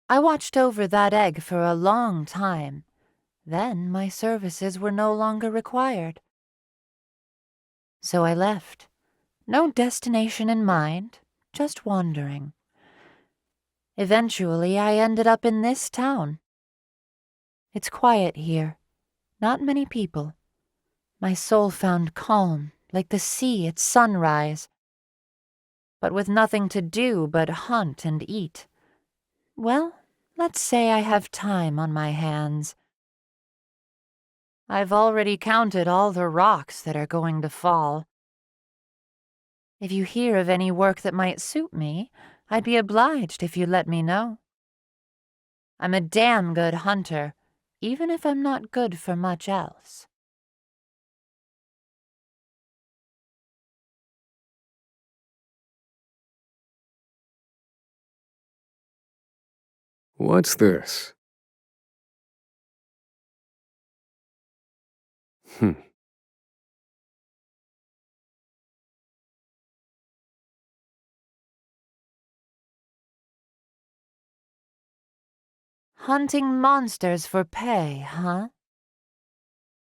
I watched over that egg for a long time. Then my services were no longer required. So I left. No destination in mind, just wandering. Eventually, I ended up in this town. It's quiet here, not many people. My soul found calm, like the sea at sunrise. But with nothing to do but hunt and eat. Well, let's say I have time on my hands. I've already counted all the rocks that are going to fall. If you hear of any work that might suit me, I'd be obliged if you'd let me know. I'm a damn good hunter, even if I'm not good for much else. What's this? Hmm. Hunting monsters for pay, huh?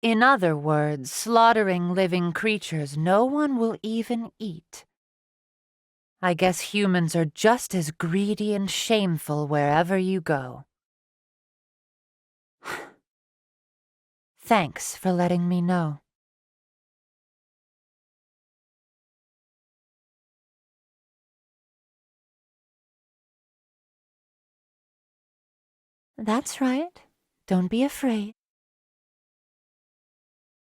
In other words, slaughtering living creatures no one will even eat. I guess humans are just as greedy and shameful wherever you go. Thanks for letting me know. That's right. Don't be afraid.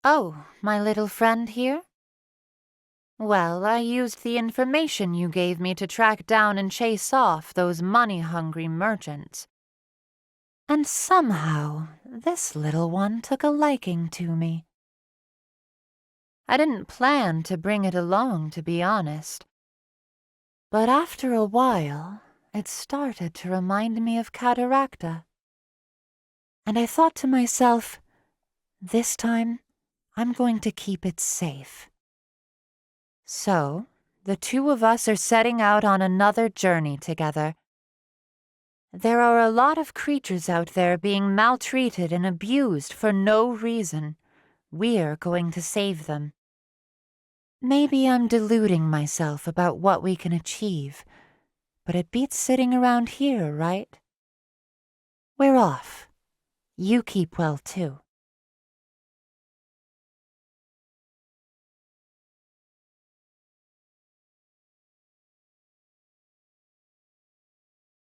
Oh, my little friend here? Well, I used the information you gave me to track down and chase off those money-hungry merchants. And somehow, this little one took a liking to me. I didn't plan to bring it along, to be honest. But after a while, it started to remind me of Cataracta. And I thought to myself, this time, I'm going to keep it safe. So, the two of us are setting out on another journey together. There are a lot of creatures out there being maltreated and abused for no reason. We're going to save them. Maybe I'm deluding myself about what we can achieve, but it beats sitting around here, right? We're off. You keep well, too.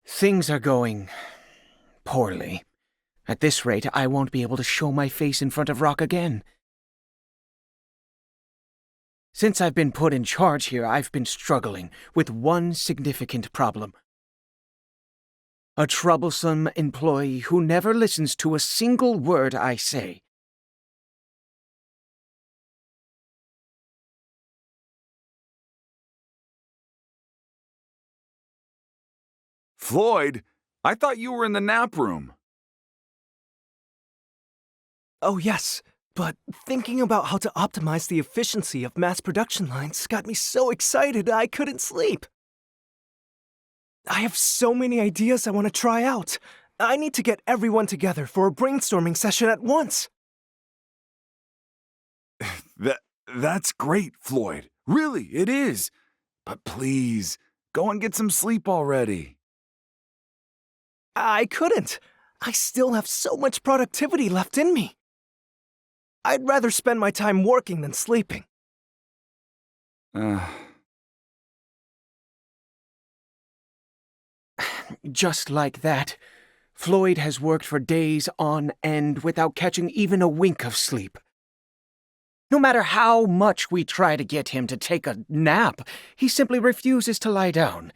Things are going poorly. At this rate, I won't be able to show my face in front of Rock again. Since I've been put in charge here, I've been struggling with one significant problem. A troublesome employee who never listens to a single word I say. Floyd, I thought you were in the nap room. Oh yes, but thinking about how to optimize the efficiency of mass production lines got me so excited I couldn't sleep. I have so many ideas I want to try out. I need to get everyone together for a brainstorming session at once. That's great, Floyd. Really, it is. But please, go and get some sleep already. I couldn't. I still have so much productivity left in me. I'd rather spend my time working than sleeping. Just like that, Floyd has worked for days on end without catching even a wink of sleep. No matter how much we try to get him to take a nap, he simply refuses to lie down.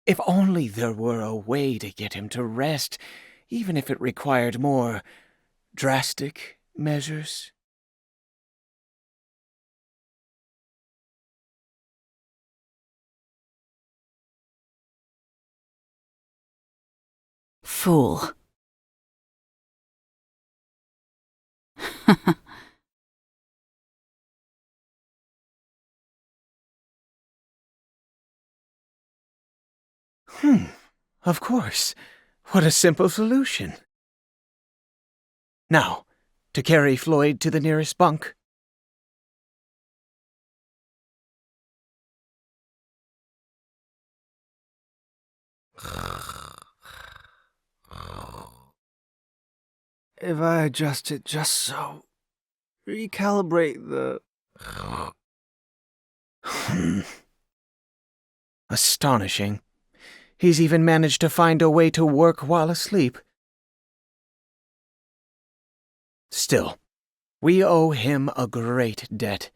If only there were a way to get him to rest, even if it required more drastic measures. Fool. Of course. What a simple solution. Now, to carry Floyd to the nearest bunk. If I adjust it just so, recalibrate the... Astonishing. He's even managed to find a way to work while asleep. Still, we owe him a great debt.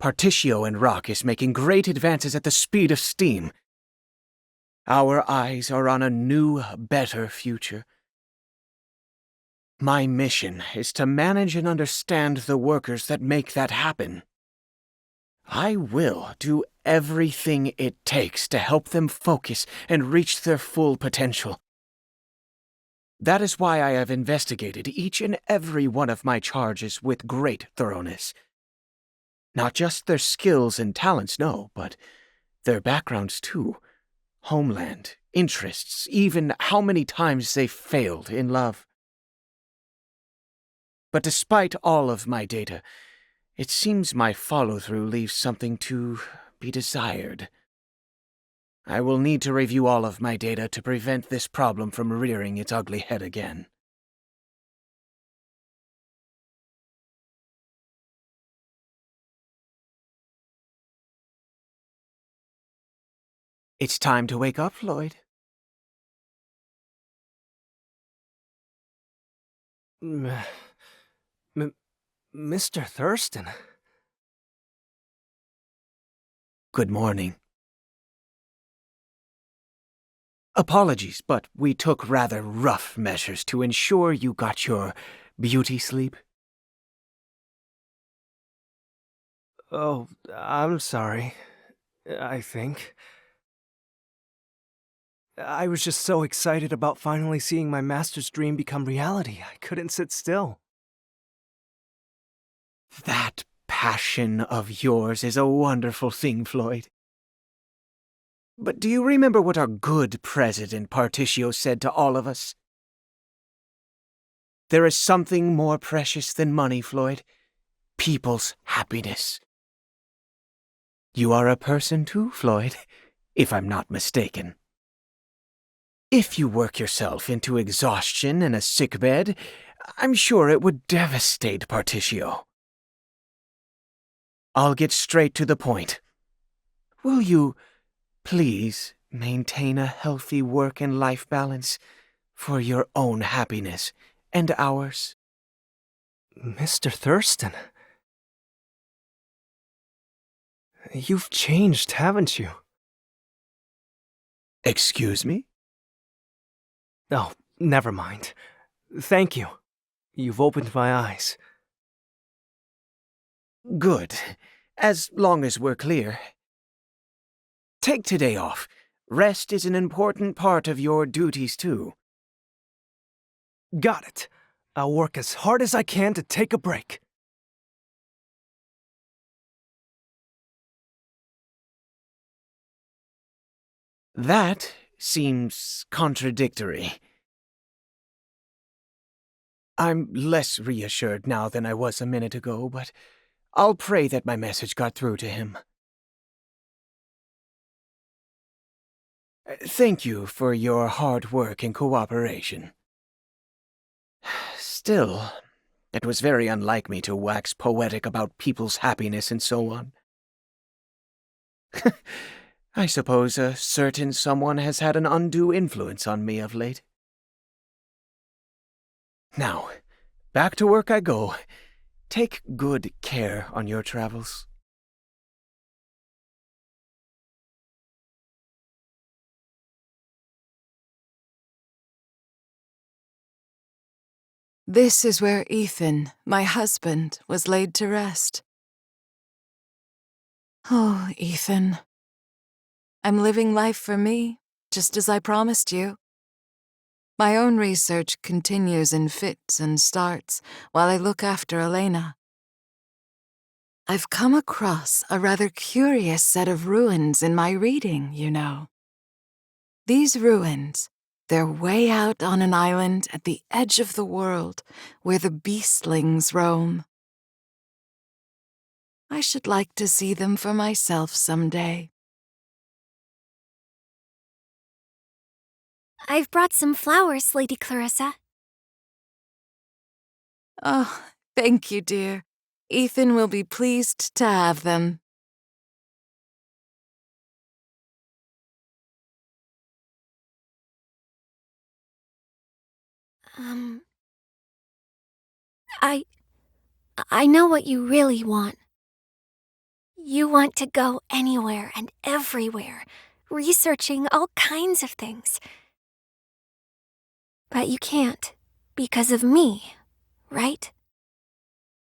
Particio and Rock is making great advances at the speed of steam. Our eyes are on a new, better future. My mission is to manage and understand the workers that make that happen. I will do everything it takes to help them focus and reach their full potential. That is why I have investigated each and every one of my charges with great thoroughness. Not just their skills and talents, no, but their backgrounds too. Homeland, interests, even how many times they failed in love. But despite all of my data, it seems my follow-through leaves something to be desired. I will need to review all of my data to prevent this problem from rearing its ugly head again. It's time to wake up, Floyd. Mr. Thurston? Good morning. Apologies, but we took rather rough measures to ensure you got your beauty sleep. Oh, I'm sorry. I think. I was just so excited about finally seeing my master's dream become reality, I couldn't sit still. That passion of yours is a wonderful thing, Floyd. But do you remember what our good President Particio said to all of us? There is something more precious than money, Floyd. People's happiness. You are a person too, Floyd, if I'm not mistaken. If you work yourself into exhaustion in a sickbed, I'm sure it would devastate Particio. I'll get straight to the point. Will you please maintain a healthy work and life balance for your own happiness and ours? Mr. Thurston? You've changed, haven't you? Excuse me? Oh, never mind. Thank you. You've opened my eyes. Good, as long as we're clear. Take today off. Rest is an important part of your duties, too. Got it. I'll work as hard as I can to take a break. That seems contradictory. I'm less reassured now than I was a minute ago, but I'll pray that my message got through to him. Thank you for your hard work and cooperation. Still, it was very unlike me to wax poetic about people's happiness and so on. I suppose a certain someone has had an undue influence on me of late. Now, back to work I go. Take good care on your travels. This is where Ethan, my husband, was laid to rest. Oh, Ethan. I'm living life for me, just as I promised you. My own research continues in fits and starts while I look after Elena. I've come across a rather curious set of ruins in my reading, you know. These ruins, they're way out on an island at the edge of the world where the beastlings roam. I should like to see them for myself someday. I've brought some flowers, Lady Clarissa. Oh, thank you, dear. Ethan will be pleased to have them. I know what you really want. You want to go anywhere and everywhere, researching all kinds of things. But you can't, because of me, right?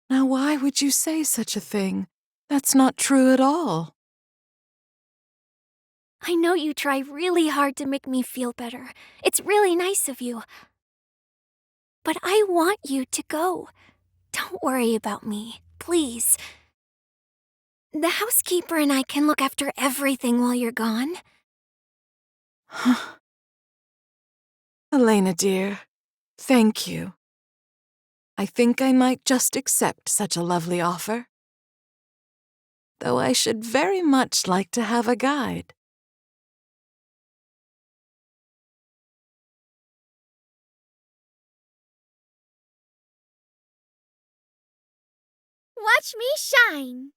Now, why would you say such a thing? That's not true at all. I know you try really hard to make me feel better. It's really nice of you. But I want you to go. Don't worry about me, please. The housekeeper and I can look after everything while you're gone. Elena, dear, thank you. I think I might just accept such a lovely offer. Though I should very much like to have a guide. Watch me shine.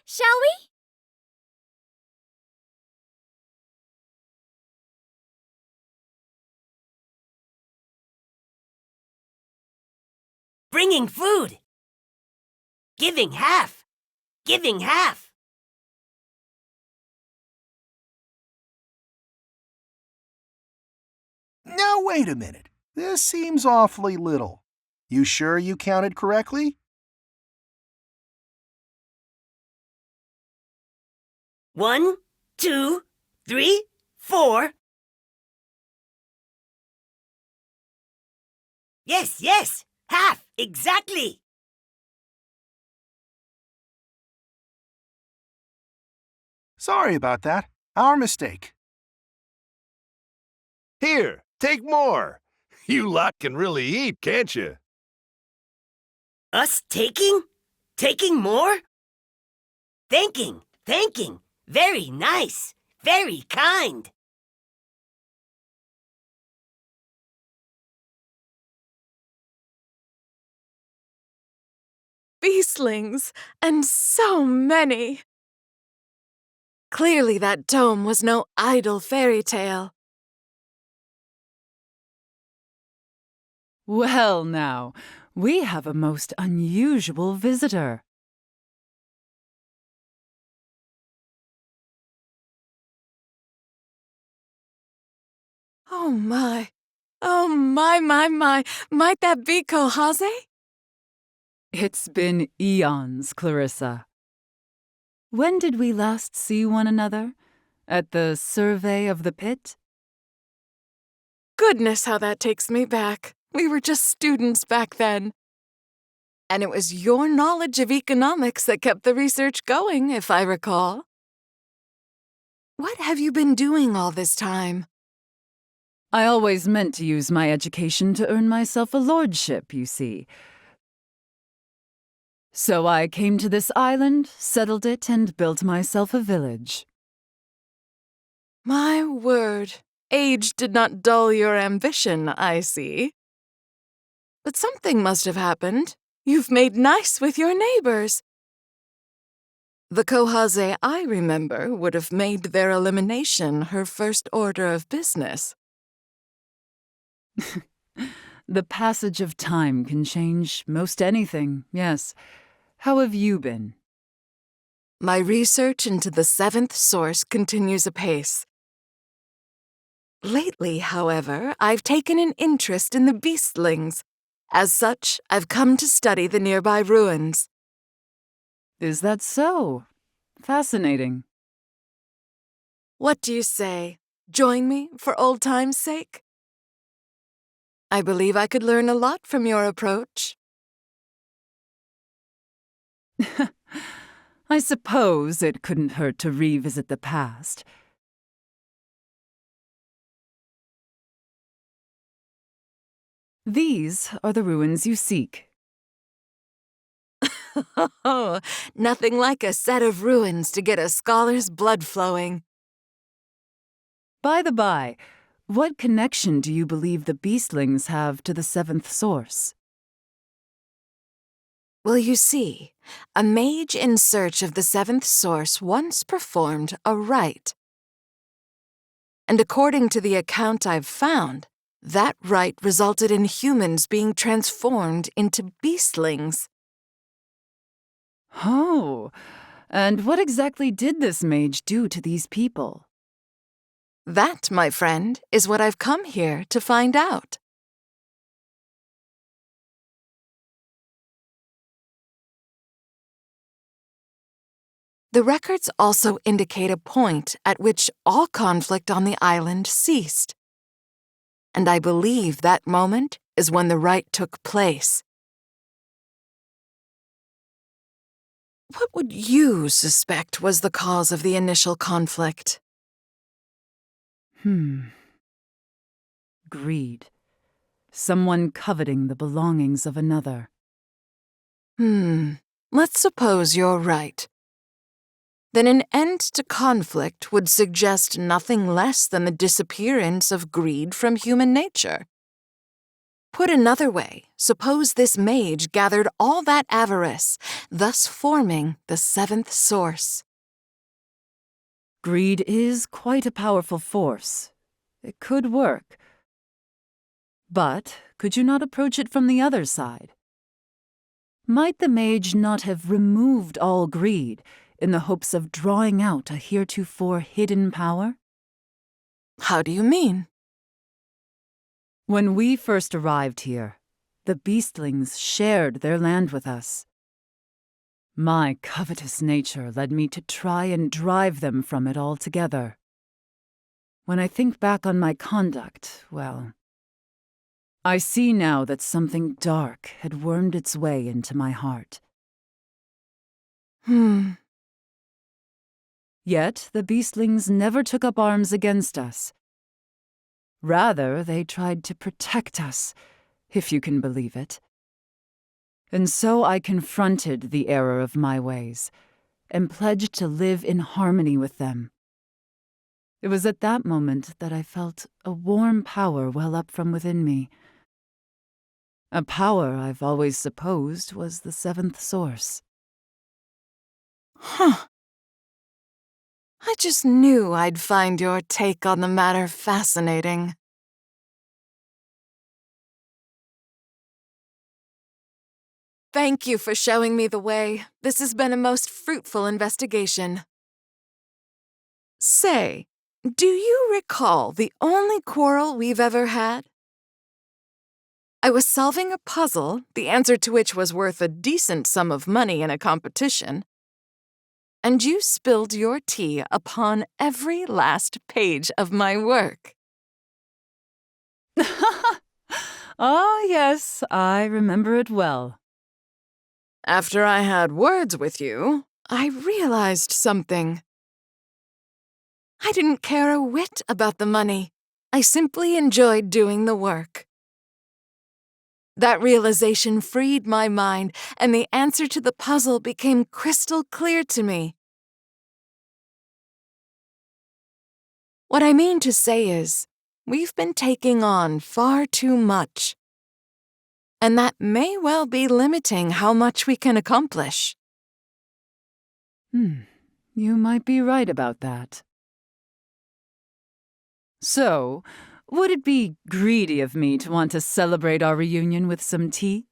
Shall we? Bringing food. Giving half. Giving half. Now, wait a minute. This seems awfully little. You sure you counted correctly? 1, 2, 3, 4. Yes, half, exactly. Sorry about that. Our mistake. Here, take more. You lot can really eat, can't you? Us taking? Taking more? Thanking. Very nice. Very kind. Beastlings, and so many! Clearly that tome was no idle fairy tale. Well now, we have a most unusual visitor. Oh my, might that be Kohase? It's been eons, Clarissa. When did we last see one another? At the survey of the pit? Goodness, how that takes me back. We were just students back then. And it was your knowledge of economics that kept the research going, if I recall. What have you been doing all this time? I always meant to use my education to earn myself a lordship, you see. So I came to this island, settled it, and built myself a village. My word, age did not dull your ambition, I see. But something must have happened. You've made nice with your neighbors. The Kohase I remember would have made their elimination her first order of business. The passage of time can change most anything, yes. How have you been? My research into the seventh source continues apace. Lately, however, I've taken an interest in the beastlings. As such, I've come to study the nearby ruins. Is that so? Fascinating. What do you say? Join me for old time's sake? I believe I could learn a lot from your approach. I suppose it couldn't hurt to revisit the past. These are the ruins you seek. Oh, nothing like a set of ruins to get a scholar's blood flowing. By the by, what connection do you believe the beastlings have to the seventh source? Well, you see, a mage in search of the seventh source once performed a rite. And according to the account I've found, that rite resulted in humans being transformed into beastlings. Oh, and what exactly did this mage do to these people? That, my friend, is what I've come here to find out. The records also indicate a point at which all conflict on the island ceased. And I believe that moment is when the rite took place. What would you suspect was the cause of the initial conflict? Greed. Someone coveting the belongings of another. Let's suppose you're right. Then an end to conflict would suggest nothing less than the disappearance of greed from human nature. Put another way, suppose this mage gathered all that avarice, thus forming the seventh source. Greed is quite a powerful force. It could work. But could you not approach it from the other side? Might the mage not have removed all greed in the hopes of drawing out a heretofore hidden power? How do you mean? When we first arrived here, the beastlings shared their land with us. My covetous nature led me to try and drive them from it altogether. When I think back on my conduct, well, I see now that something dark had wormed its way into my heart. Yet the beastlings never took up arms against us. Rather, they tried to protect us, if you can believe it. And so I confronted the error of my ways, and pledged to live in harmony with them. It was at that moment that I felt a warm power well up from within me. A power I've always supposed was the seventh source. I just knew I'd find your take on the matter fascinating. Thank you for showing me the way. This has been a most fruitful investigation. Say, do you recall the only quarrel we've ever had? I was solving a puzzle, the answer to which was worth a decent sum of money in a competition. And you spilled your tea upon every last page of my work. Ah, yes, I remember it well. After I had words with you, I realized something. I didn't care a whit about the money. I simply enjoyed doing the work. That realization freed my mind, and the answer to the puzzle became crystal clear to me. What I mean to say is, we've been taking on far too much. And that may well be limiting how much we can accomplish. You might be right about that. So, would it be greedy of me to want to celebrate our reunion with some tea?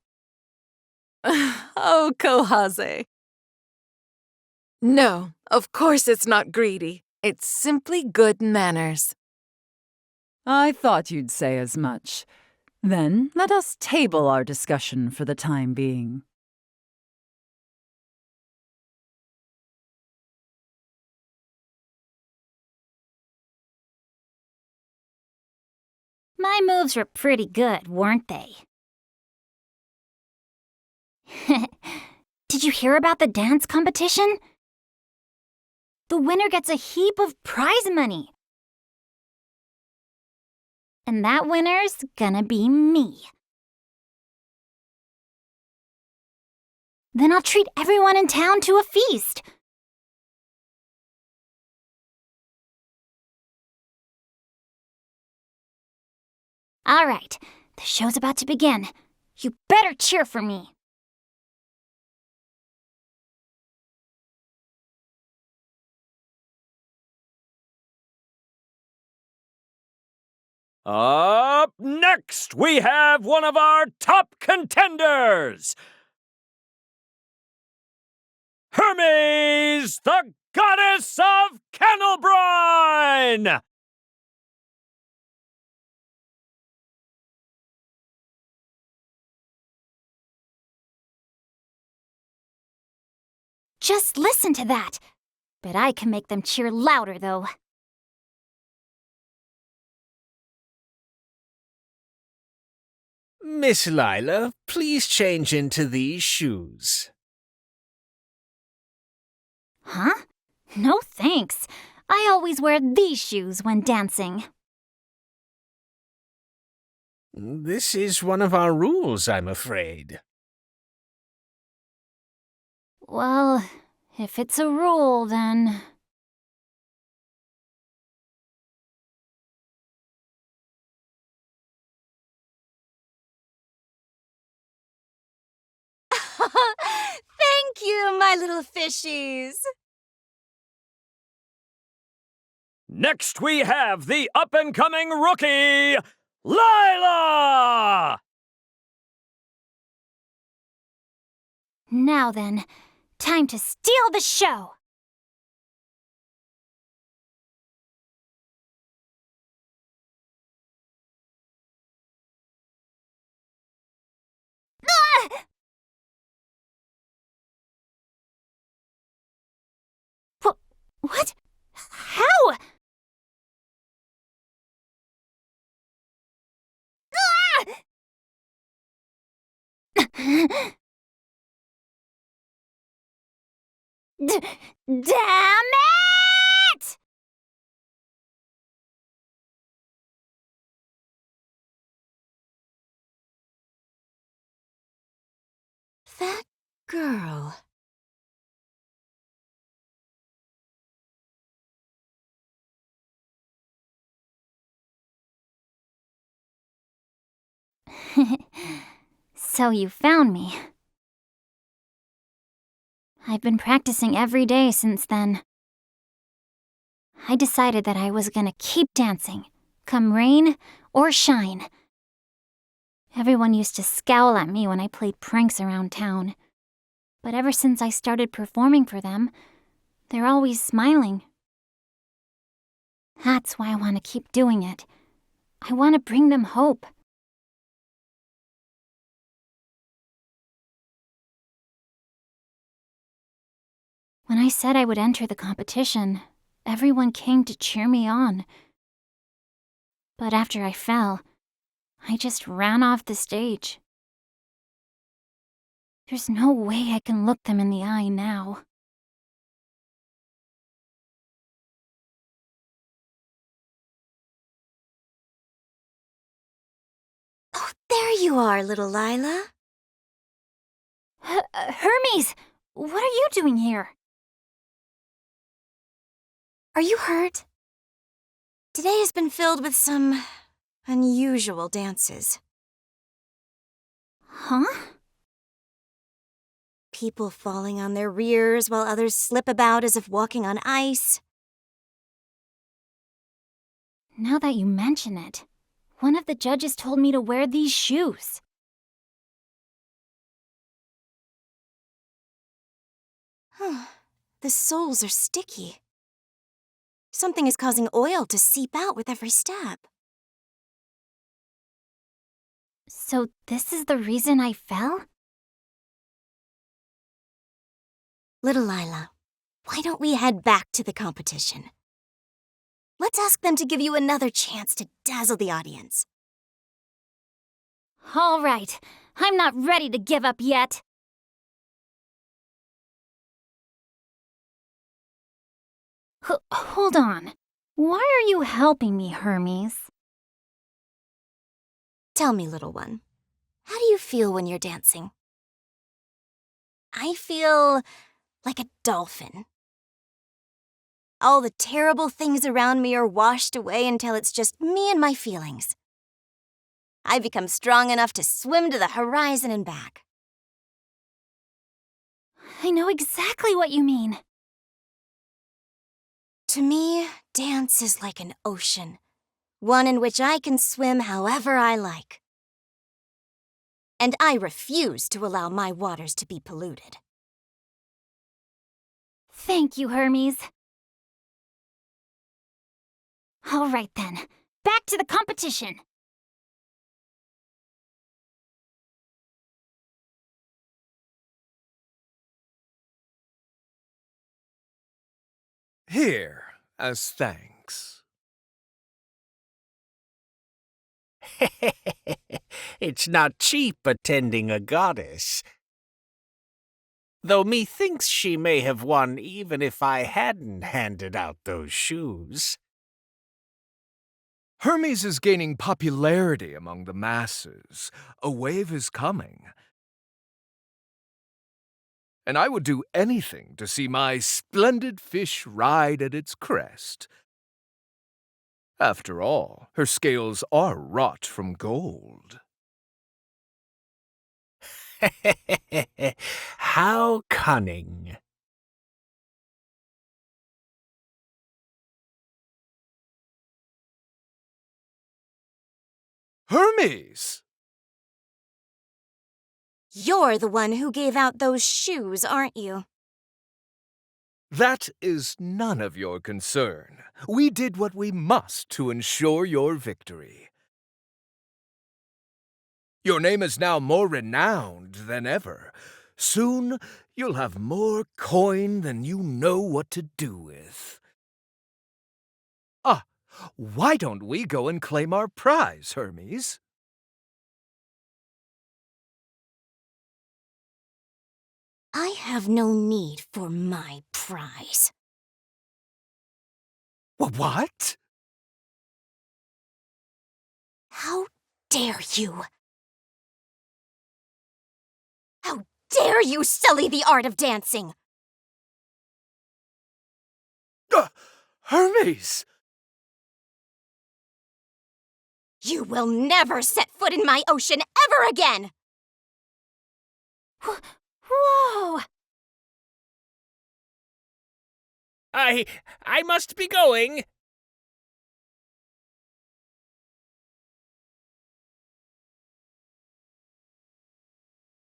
Oh, Kohaze. No, of course it's not greedy. It's simply good manners. I thought you'd say as much. Then let us table our discussion for the time being. My moves were pretty good, weren't they? Did you hear about the dance competition? The winner gets a heap of prize money. And that winner's gonna be me. Then I'll treat everyone in town to a feast. All right, the show's about to begin. You better cheer for me. Up next, we have one of our top contenders! Hermes, the goddess of kennel brine! Just listen to that. Bet I can make them cheer louder, though. Miss Laila, please change into these shoes. Huh? No thanks. I always wear these shoes when dancing. This is one of our rules, I'm afraid. Well, if it's a rule, then... Thank you, my little fishies. Next, we have the up-and-coming rookie, Laila! Now then, time to steal the show! Ah! What? How? Ah! Damn it! That girl. So you found me. I've been practicing every day since then. I decided that I was gonna keep dancing, come rain or shine. Everyone used to scowl at me when I played pranks around town. But ever since I started performing for them, they're always smiling. That's why I want to keep doing it. I want to bring them hope. When I said I would enter the competition, everyone came to cheer me on. But after I fell, I just ran off the stage. There's no way I can look them in the eye now. Oh, there you are, little Laila. Hermes! What are you doing here? Are you hurt? Today has been filled with some unusual dances. Huh? People falling on their rears while others slip about as if walking on ice. Now that you mention it, one of the judges told me to wear these shoes. The soles are sticky. Something is causing oil to seep out with every step. So this is the reason I fell? Little Laila, why don't we head back to the competition? Let's ask them to give you another chance to dazzle the audience. All right, I'm not ready to give up yet. Hold on. Why are you helping me, Hermes? Tell me, little one, how do you feel when you're dancing? I feel like a dolphin. All the terrible things around me are washed away until it's just me and my feelings. I become strong enough to swim to the horizon and back. I know exactly what you mean. To me, dance is like an ocean, one in which I can swim however I like. And I refuse to allow my waters to be polluted. Thank you, Hermes. All right then, back to the competition. Here, as thanks. It's not cheap attending a goddess. Though methinks she may have won even if I hadn't handed out those shoes. Hermes is gaining popularity among the masses. A wave is coming. And I would do anything to see my splendid fish ride at its crest. After all, her scales are wrought from gold. How cunning. Hermes! You're the one who gave out those shoes, aren't you? That is none of your concern. We did what we must to ensure your victory. Your name is now more renowned than ever. Soon, you'll have more coin than you know what to do with. Ah, why don't we go and claim our prize, Hermes? I have no need for my prize. What? How dare you? How dare you sully the art of dancing? Hermes! You will never set foot in my ocean ever again! Whoa! I must be going.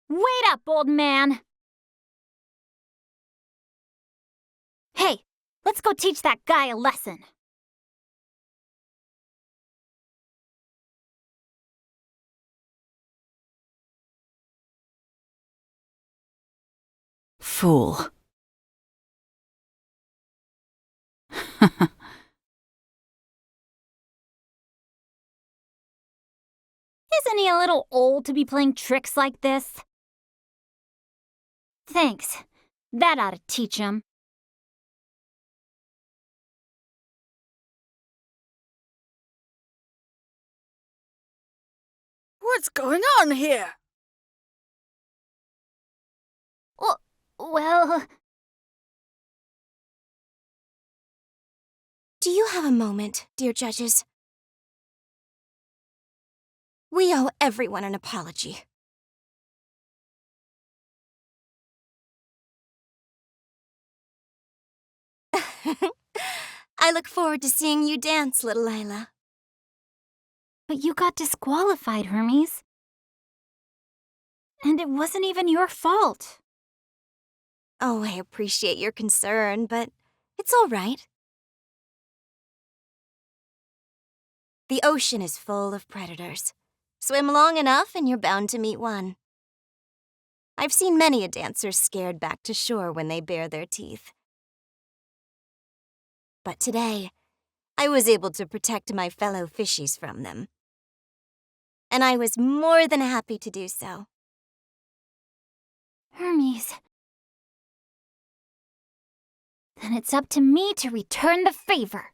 Wait up, old man! Hey, let's go teach that guy a lesson. Fool. Isn't he a little old to be playing tricks like this? Thanks. That ought to teach him. What's going on here? Well... Do you have a moment, dear judges? We owe everyone an apology. I look forward to seeing you dance, little Laila. But you got disqualified, Hermes. And it wasn't even your fault. Oh, I appreciate your concern, but it's all right. The ocean is full of predators. Swim long enough and you're bound to meet one. I've seen many a dancer scared back to shore when they bare their teeth. But today, I was able to protect my fellow fishies from them. And I was more than happy to do so. Hermes. then it's up to me to return the favor.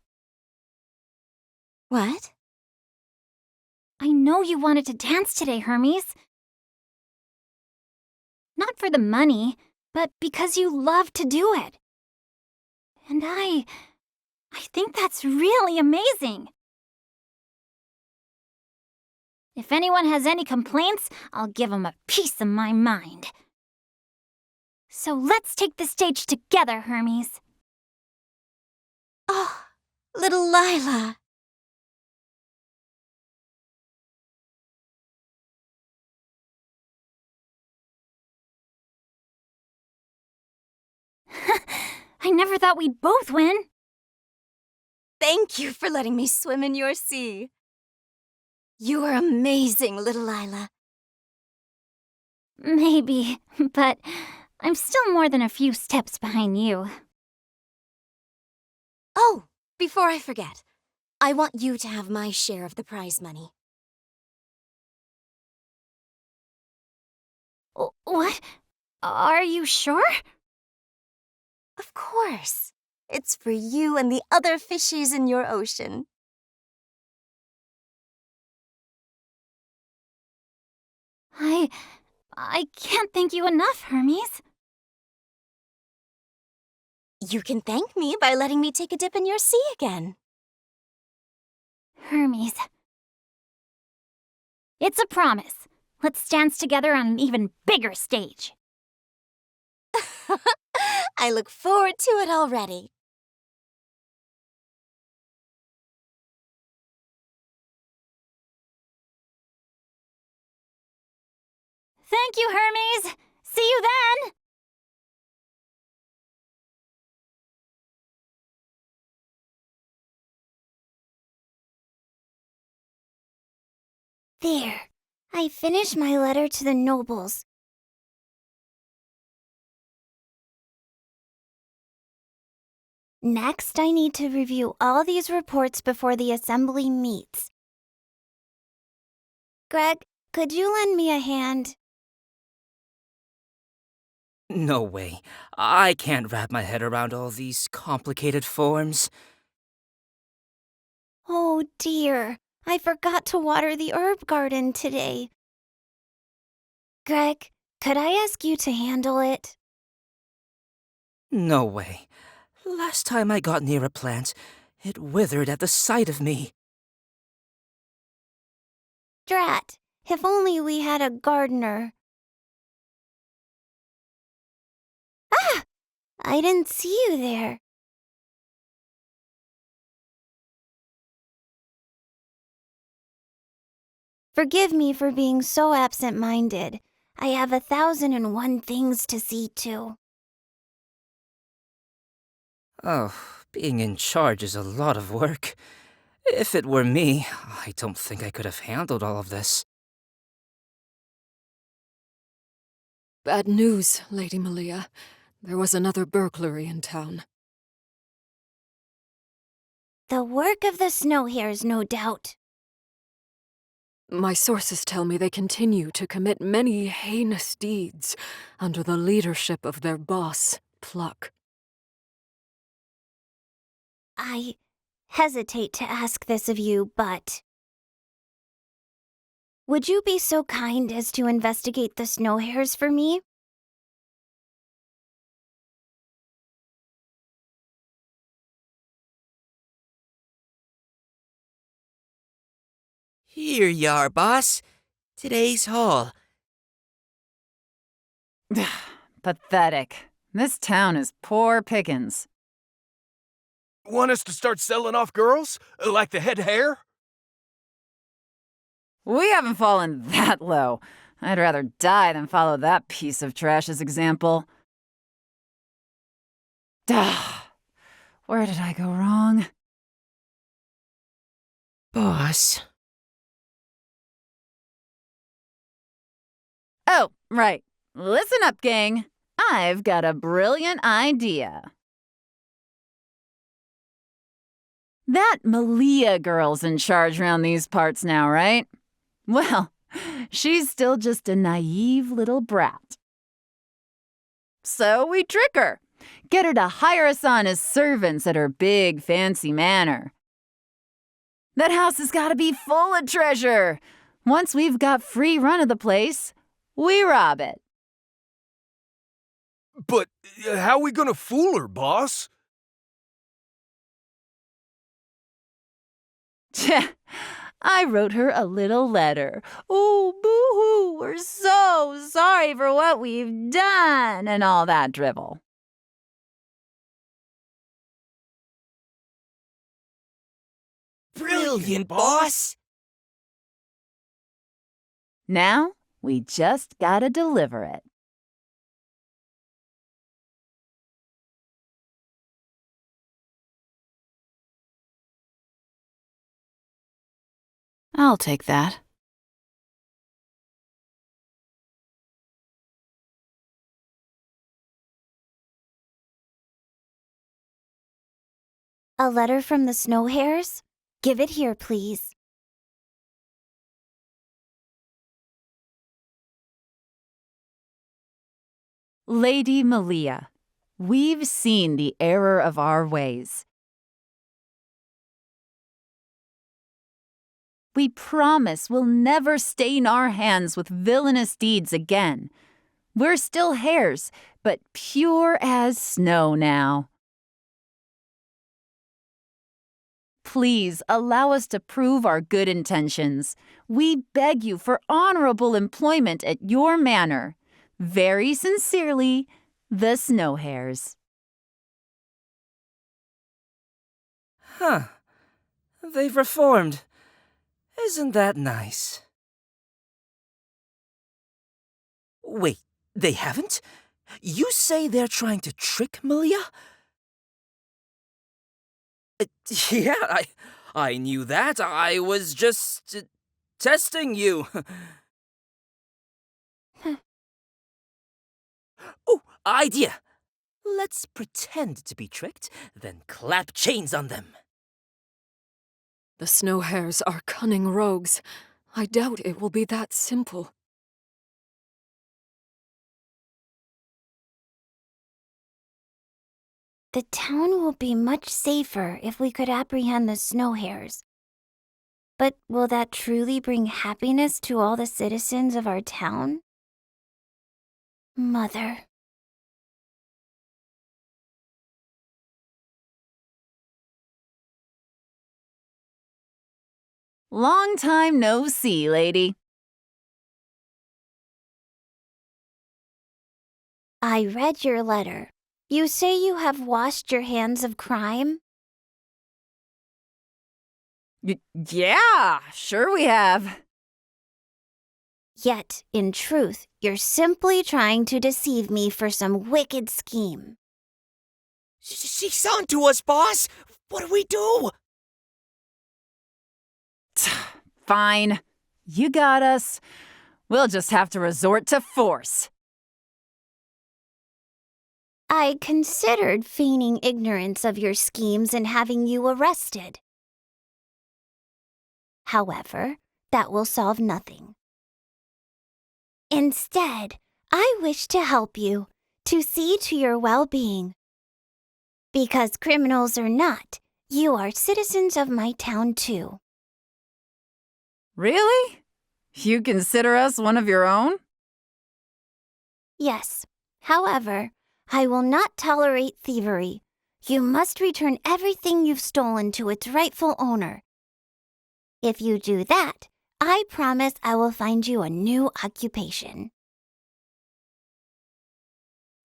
What? I know you wanted to dance today, Hermes. Not for the money, but because you love to do it. And I think that's really amazing. If anyone has any complaints, I'll give them a piece of my mind. So let's take the stage together, Hermes. Oh, little Laila. I never thought we'd both win. Thank you for letting me swim in your sea. You are amazing, little Laila. Maybe, but I'm still more than a few steps behind you. Oh, before I forget, I want you to have my share of the prize money. What? Are you sure? Of course. It's for you and the other fishies in your ocean. I can't thank you enough, Hermes. You can thank me by letting me take a dip in your sea again. Hermes. It's a promise. Let's dance together on an even bigger stage. I look forward to it already. Thank you, Hermes. See you then. There. I finished my letter to the nobles. Next, I need to review all these reports before the assembly meets. Greg, could you lend me a hand? No way. I can't wrap my head around all these complicated forms. Oh dear, I forgot to water the herb garden today. Greg, could I ask you to handle it? No way. Last time I got near a plant, it withered at the sight of me. Drat, if only we had a gardener. Ah! I didn't see you there. Forgive me for being so absent-minded. I have 1,001 things to see to. Oh, being in charge is a lot of work. If it were me, I don't think I could have handled all of this. Bad news, Lady Melia. There was another burglary in town. The work of the snow hares, no doubt. My sources tell me they continue to commit many heinous deeds under the leadership of their boss, Pluck. I hesitate to ask this of you, but... would you be so kind as to investigate the snow hares for me? Here you are, boss. Today's haul. Pathetic. This town is poor pickings. Want us to start selling off girls? Like the head hair? We haven't fallen that low. I'd rather die than follow that piece of trash's example. Where did I go wrong? Boss. Oh, right. Listen up, gang. I've got a brilliant idea. That Melia girl's in charge around these parts now, right? Well, she's still just a naive little brat. So we trick her. Get her to hire us on as servants at her big, fancy manor. That house has got to be full of treasure. Once we've got free run of the place, we rob it. But how we gonna fool her, boss? I wrote her a little letter. Oh, boo-hoo, we're so sorry for what we've done, and all that drivel. Brilliant, boss! Now, we just gotta deliver it. I'll take that. A letter from the Snow Hares? Give it here, please. Lady Melia, we've seen the error of our ways. We promise we'll never stain our hands with villainous deeds again. We're still hares, but pure as snow now. Please allow us to prove our good intentions. We beg you for honorable employment at your manor. Very sincerely, the Snow Hares. Huh. They've reformed. Isn't that nice? Wait, they haven't? You say they're trying to trick Melia? Yeah, I knew that. I was just testing you. Oh, idea! Let's pretend to be tricked, then clap chains on them. The Snow Hares are cunning rogues. I doubt it will be that simple. The town will be much safer if we could apprehend the Snow Hares. But will that truly bring happiness to all the citizens of our town? Mother. Long time no see, lady. I read your letter. You say you have washed your hands of crime? Yeah, sure we have. Yet, in truth, you're simply trying to deceive me for some wicked scheme. She's on to us, boss! What do we do? Fine. You got us. We'll just have to resort to force. I considered feigning ignorance of your schemes and having you arrested. However, that will solve nothing. Instead, I wish to help you, to see to your well-being. Because criminals or not, you are citizens of my town too. Really? You consider us one of your own? Yes. However, I will not tolerate thievery. You must return everything you've stolen to its rightful owner. If you do that, I promise I will find you a new occupation.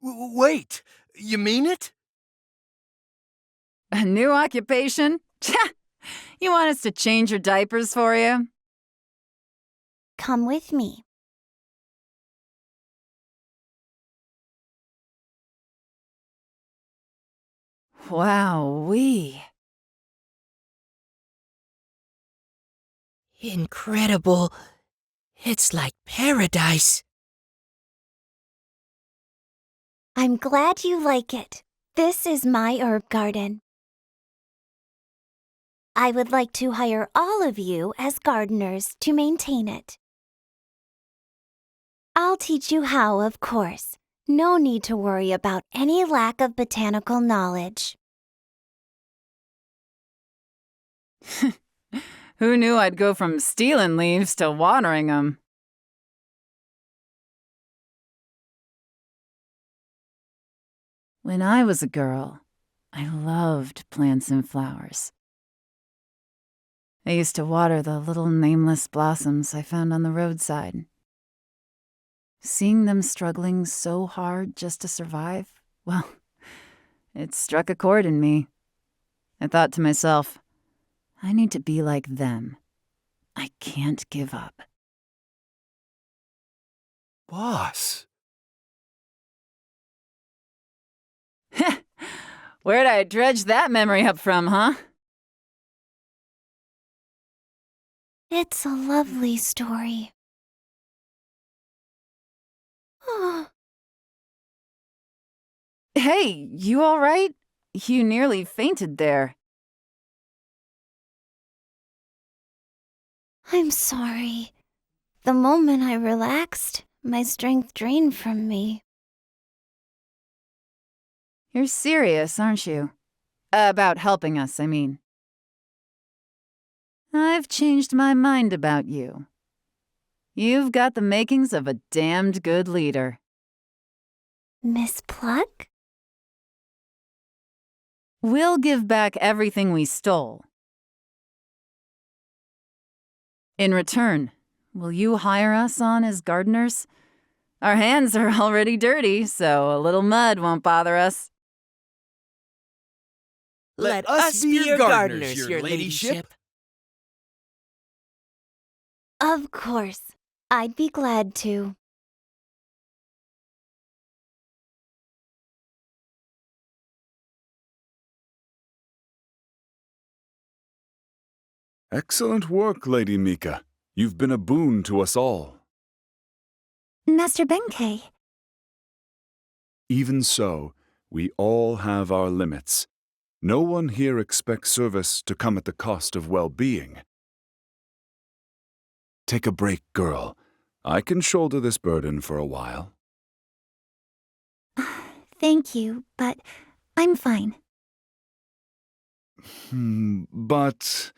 Wait, you mean it? A new occupation? You want us to change your diapers for you? Come with me. Wowee. Incredible. It's like paradise. I'm glad you like it. This is my herb garden. I would like to hire all of you as gardeners to maintain it. I'll teach you how, of course, No need to worry about any lack of botanical knowledge. Who knew I'd go from stealing leaves to watering them? When I was a girl, I loved plants and flowers. I used to water the little nameless blossoms I found on the roadside. Seeing them struggling so hard just to survive, well, it struck a chord in me. I thought to myself, I need to be like them. I can't give up. Boss. Where'd I dredge that memory up from, huh? It's a lovely story. Hey, you all right? You nearly fainted there. I'm sorry. The moment I relaxed, my strength drained from me. You're serious, aren't you? About helping us, I mean. I've changed my mind about you. You've got the makings of a damned good leader. Miss Pluck? We'll give back everything we stole. In return, will you hire us on as gardeners? Our hands are already dirty, so a little mud won't bother us. Let us be your gardeners, your ladyship. Of course. I'd be glad to. Excellent work, Lady Mikka. You've been a boon to us all. Master Benkei. Even so, we all have our limits. No one here expects service to come at the cost of well-being. Take a break, girl. I can shoulder this burden for a while. Thank you, but I'm fine. But...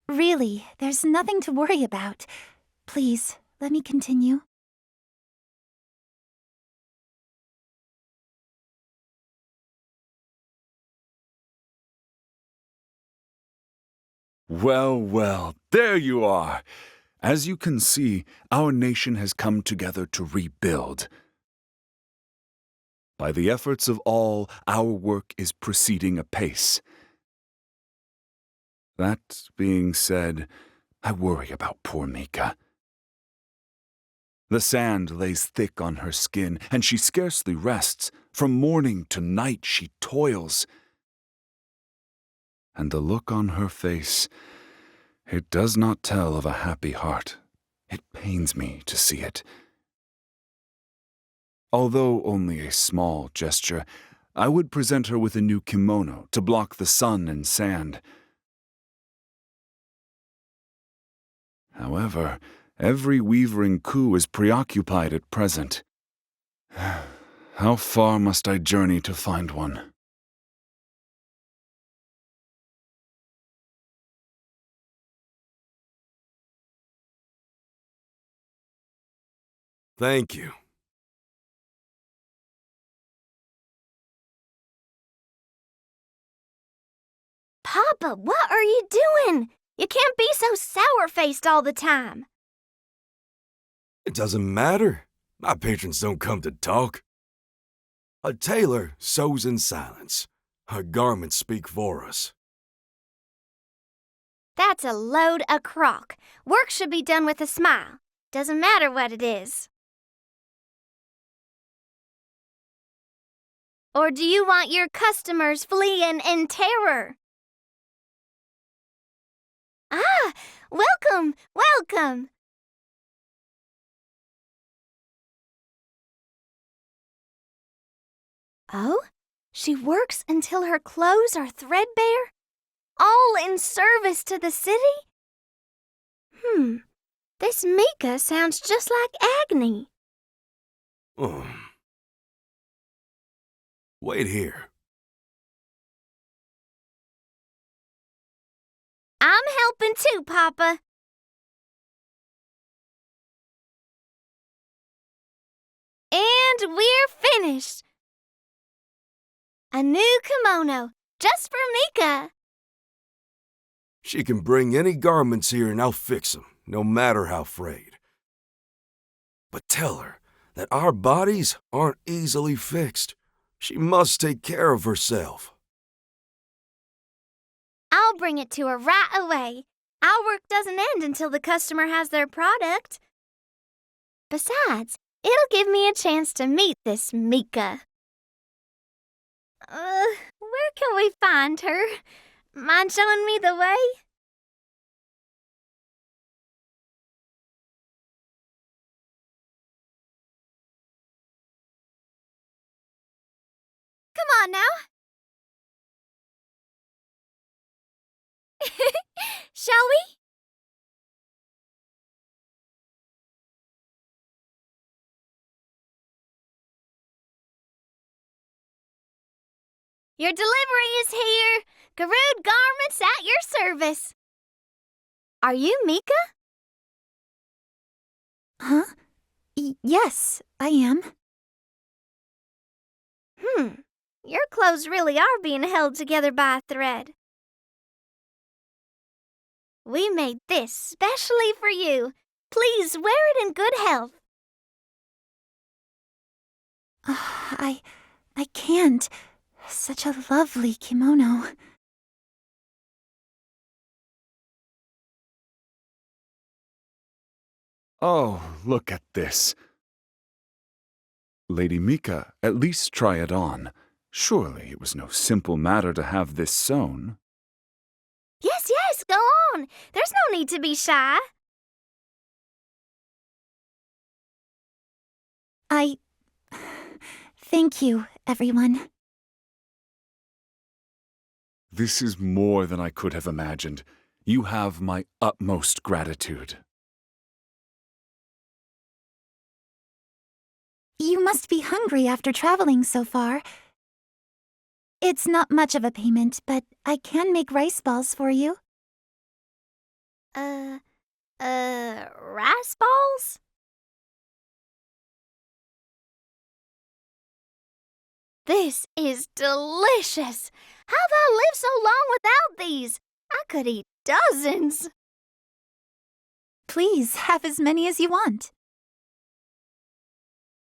Really, there's nothing to worry about. Please, let me continue. Well, well, there you are. As you can see, our nation has come together to rebuild. By the efforts of all, our work is proceeding apace. That being said, I worry about poor Mikka. The sand lays thick on her skin, and she scarcely rests. From morning to night she toils. And the look on her face, it does not tell of a happy heart. It pains me to see it. Although only a small gesture, I would present her with a new kimono to block the sun and sand. However, every weaver in Ku is preoccupied at present. How far must I journey to find one? Thank you. Papa, what are you doing? You can't be so sour-faced all the time. It doesn't matter. My patrons don't come to talk. A tailor sews in silence. Her garments speak for us. That's a load of crock. Work should be done with a smile. Doesn't matter what it is. Or do you want your customers fleeing in terror? Ah, welcome, welcome. Oh, she works until her clothes are threadbare? All in service to the city? This Mikka sounds just like Agni. Wait here. I'm helping too, Papa. And we're finished. A new kimono, just for Mikka. She can bring any garments here and I'll fix them, no matter how frayed. But tell her that our bodies aren't easily fixed. She must take care of herself. I'll bring it to her right away. Our work doesn't end until the customer has their product. Besides, it'll give me a chance to meet this Mikka. Where can we find her? Mind showing me the way? Come on now. Shall we? Your delivery is here. Garud Garments at your service. Are you Mikka? Huh? Yes, I am. Your clothes really are being held together by a thread. We made this specially for you. Please wear it in good health. I can't. Such a lovely kimono. Oh, look at this. Lady Mikka, at least try it on. Surely it was no simple matter to have this sewn. Yes, go on. There's no need to be shy. Thank you, everyone. This is more than I could have imagined. You have my utmost gratitude. You must be hungry after traveling so far. It's not much of a payment, but I can make rice balls for you. Rice balls? This is delicious. How have I lived so long without these? I could eat dozens. Please, have as many as you want.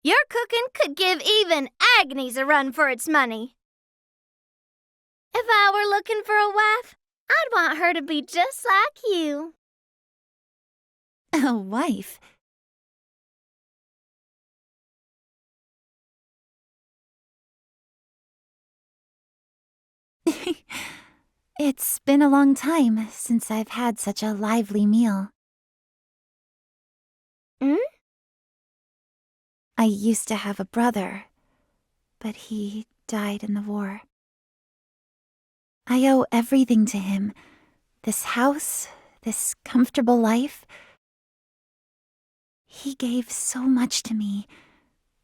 Your cooking could give even Agnes a run for its money. If I were looking for a wife, I'd want her to be just like you. A wife? It's been a long time since I've had such a lively meal. I used to have a brother, but he died in the war. I owe everything to him. This house, this comfortable life. He gave so much to me,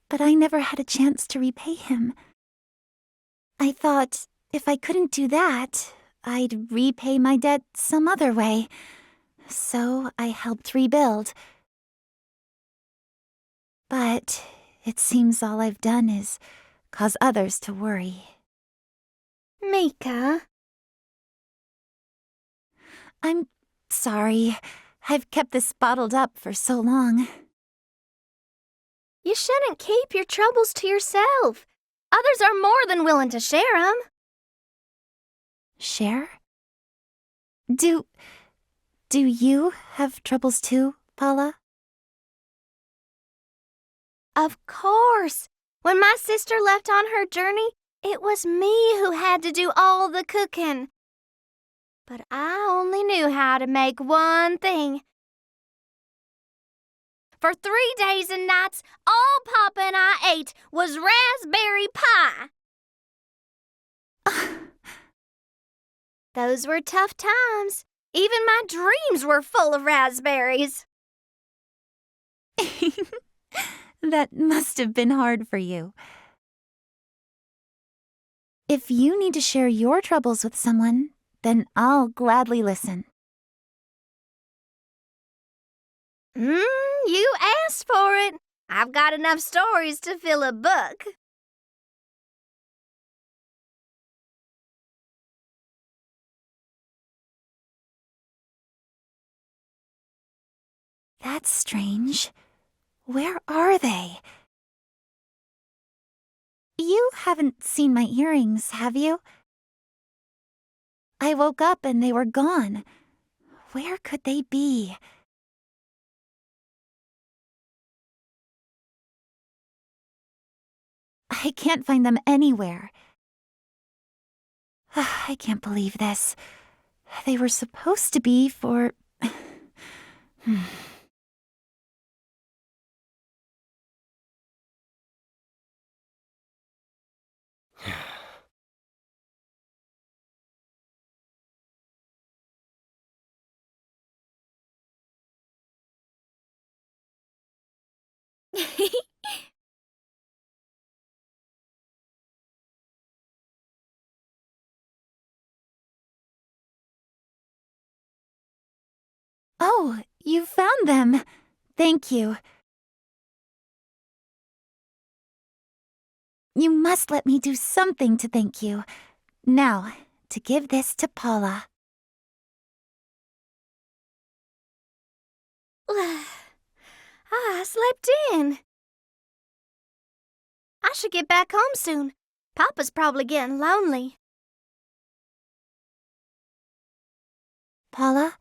but I never had a chance to repay him. I thought if I couldn't do that, I'd repay my debt some other way. So I helped rebuild. But it seems all I've done is cause others to worry. Mikka. I'm sorry. I've kept this bottled up for so long. You shouldn't keep your troubles to yourself. Others are more than willing to share them. Share? Do you have troubles too, Paula? Of course. When my sister left on her journey, it was me who had to do all the cooking. But I only knew how to make one thing. For 3 days and nights, all Papa and I ate was raspberry pie. Those were tough times. Even my dreams were full of raspberries. That must have been hard for you. If you need to share your troubles with someone, then I'll gladly listen. You asked for it. I've got enough stories to fill a book. That's strange. Where are they? You haven't seen my earrings, have you? I woke up and they were gone. Where could they be? I can't find them anywhere. I can't believe this. They were supposed to be for... Oh, you found them. Thank you. You must let me do something to thank you. Now, to give this to Paula. I slept in. I should get back home soon. Papa's probably getting lonely. Paula,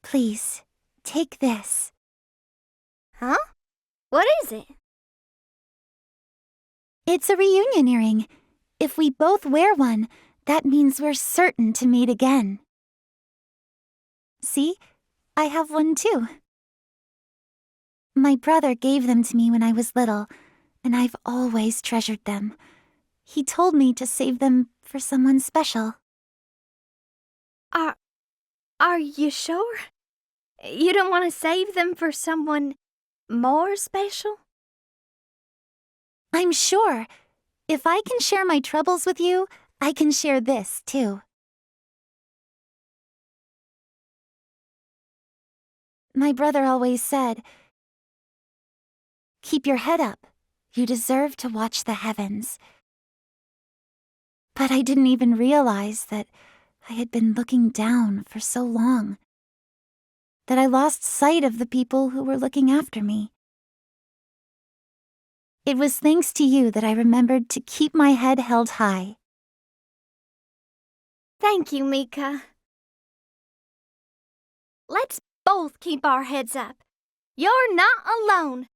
please, take this. Huh? What is it? It's a reunion earring. If we both wear one, that means we're certain to meet again. See? I have one too. My brother gave them to me when I was little, and I've always treasured them. He told me to save them for someone special. Are you sure? You don't want to save them for someone more special? I'm sure. If I can share my troubles with you, I can share this too. My brother always said, "Keep your head up. You deserve to watch the heavens." But I didn't even realize that I had been looking down for so long, that I lost sight of the people who were looking after me. It was thanks to you that I remembered to keep my head held high. Thank you, Mikka. Let's both keep our heads up. You're not alone.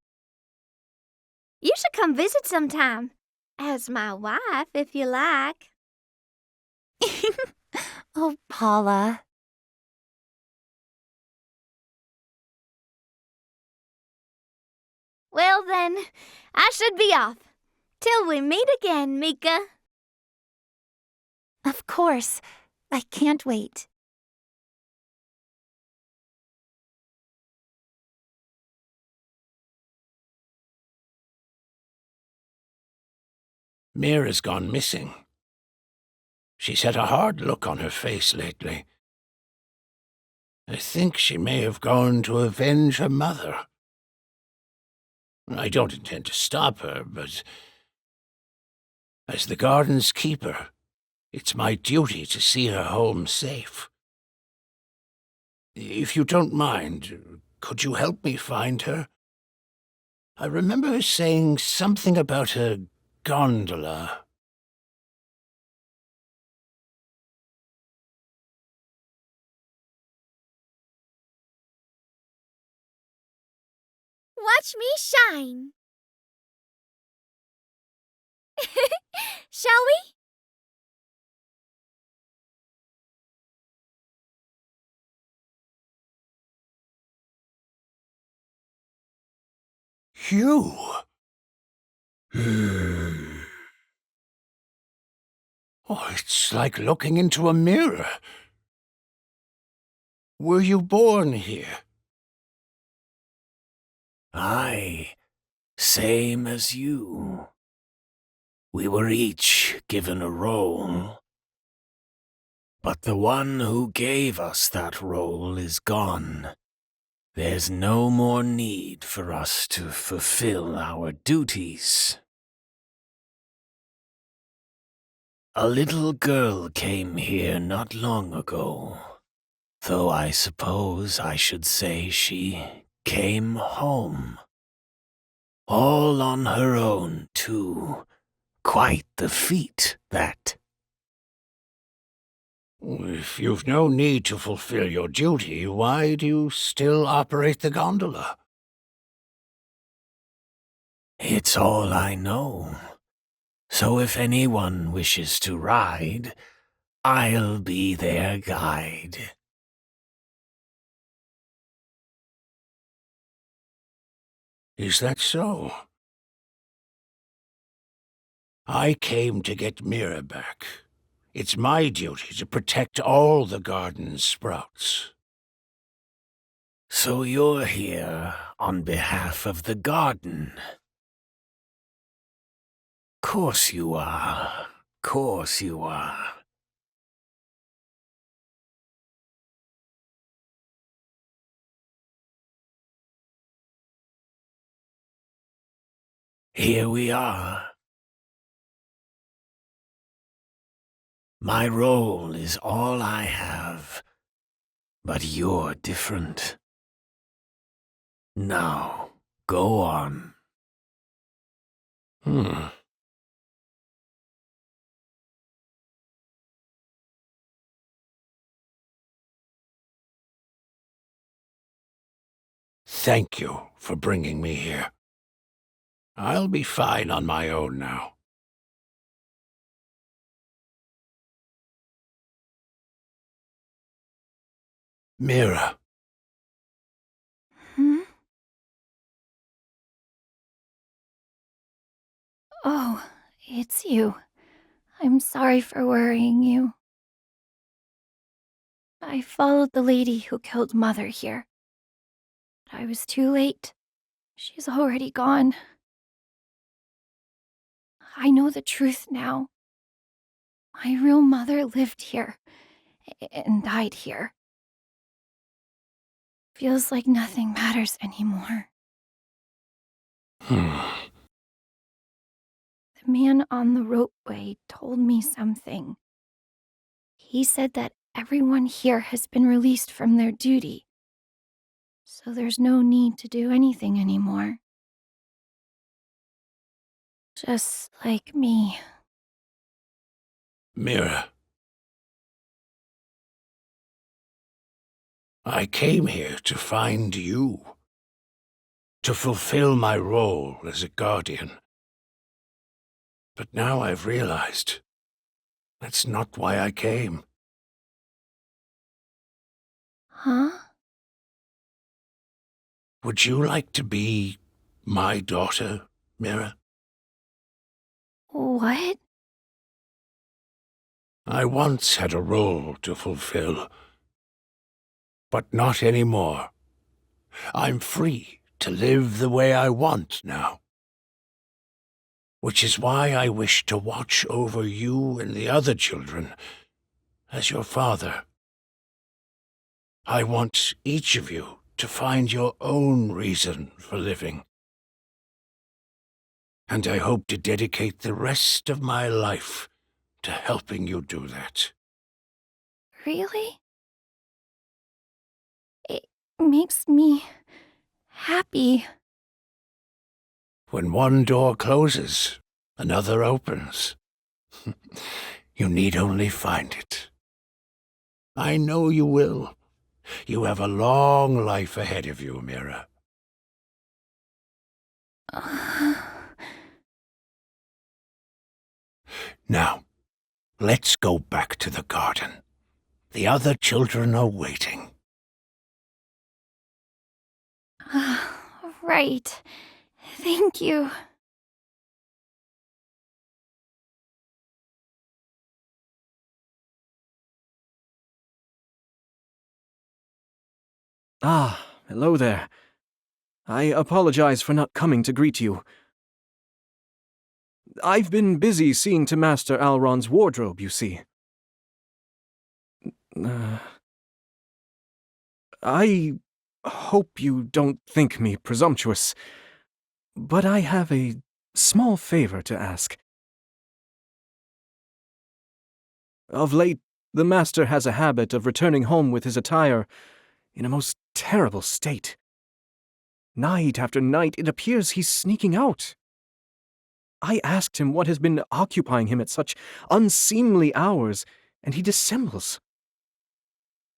You should come visit sometime. As my wife, if you like. Oh, Paula. Well then, I should be off. Till we meet again, Mikka. Of course. I can't wait. Mira's gone missing. She's had a hard look on her face lately. I think she may have gone to avenge her mother. I don't intend to stop her, but as the garden's keeper, it's my duty to see her home safe. If you don't mind, could you help me find her? I remember her saying something about a gondola. Watch me shine. Shall we? You? Oh, it's like looking into a mirror. Were you born here? Aye. Same as you. We were each given a role. But the one who gave us that role is gone. There's no more need for us to fulfill our duties. A little girl came here not long ago, though I suppose I should say she came home. All on her own, too. Quite the feat, that. If you've no need to fulfill your duty, why do you still operate the gondola? It's all I know. So if anyone wishes to ride, I'll be their guide. Is that so? I came to get Mira back. It's my duty to protect all the garden's sprouts. So you're here on behalf of the garden? Course you are. Course you are. Here we are. My role is all I have, but you're different. Now, go on. Thank you for bringing me here. I'll be fine on my own now. Mira. Hmm? Oh, it's you. I'm sorry for worrying you. I followed the lady who killed Mother here. But I was too late. She's already gone. I know the truth now. My real mother lived here and died here. Feels like nothing matters anymore. The man on the ropeway told me something. He said that everyone here has been released from their duty, so there's no need to do anything anymore. Just like me. Mira. I came here to find you. To fulfill my role as a guardian. But now I've realized that's not why I came. Huh? Would you like to be my daughter, Mira? What? I once had a role to fulfill, but not anymore. I'm free to live the way I want now. Which is why I wish to watch over you and the other children as your father. I want each of you to find your own reason for living. And I hope to dedicate the rest of my life to helping you do that. Really? It makes me happy. When one door closes, another opens. You need only find it. I know you will. You have a long life ahead of you, Mira. Now, let's go back to the garden. The other children are waiting. Right. Thank you. Ah, hello there. I apologize for not coming to greet you. I've been busy seeing to Master Alron's wardrobe, you see. I hope you don't think me presumptuous, but I have a small favor to ask. Of late, the Master has a habit of returning home with his attire in a most terrible state. Night after night, it appears he's sneaking out. I asked him what has been occupying him at such unseemly hours, and he dissembles.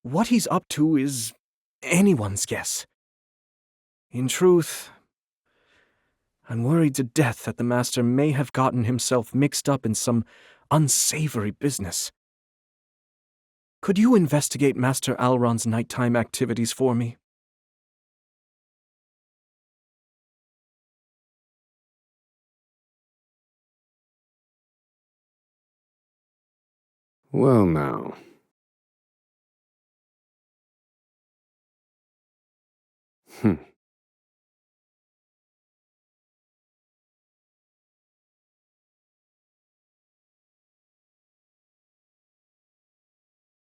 What he's up to is anyone's guess. In truth, I'm worried to death that the Master may have gotten himself mixed up in some unsavory business. Could you investigate Master Alron's nighttime activities for me? Well now.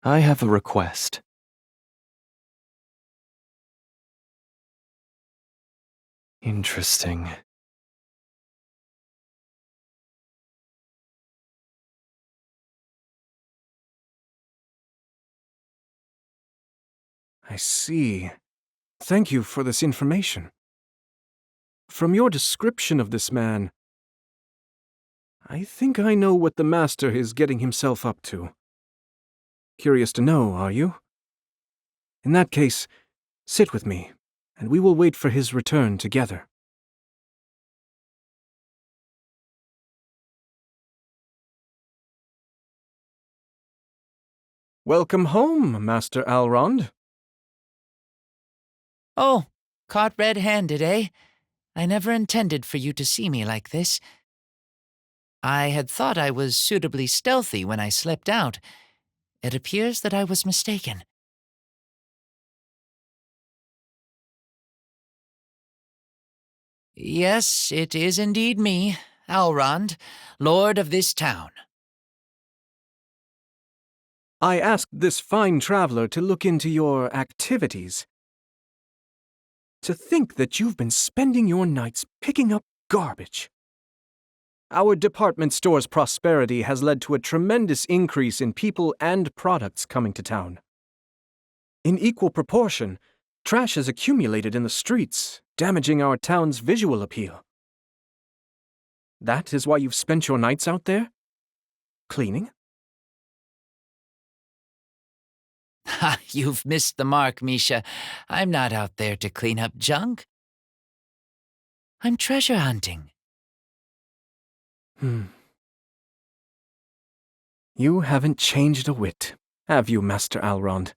I have a request. Interesting. I see. Thank you for this information. From your description of this man, I think I know what the Master is getting himself up to. Curious to know, are you? In that case, sit with me, and we will wait for his return together. Welcome home, Master Alrond. Oh, caught red-handed, eh? I never intended for you to see me like this. I had thought I was suitably stealthy when I slipped out. It appears that I was mistaken. Yes, it is indeed me, Alrond, lord of this town. I asked this fine traveler to look into your activities. To think that you've been spending your nights picking up garbage. Our department store's prosperity has led to a tremendous increase in people and products coming to town. In equal proportion, trash has accumulated in the streets, damaging our town's visual appeal. That is why you've spent your nights out there? Cleaning? Ha, you've missed the mark, Misha. I'm not out there to clean up junk. I'm treasure hunting. You haven't changed a whit, have you, Master Alrond?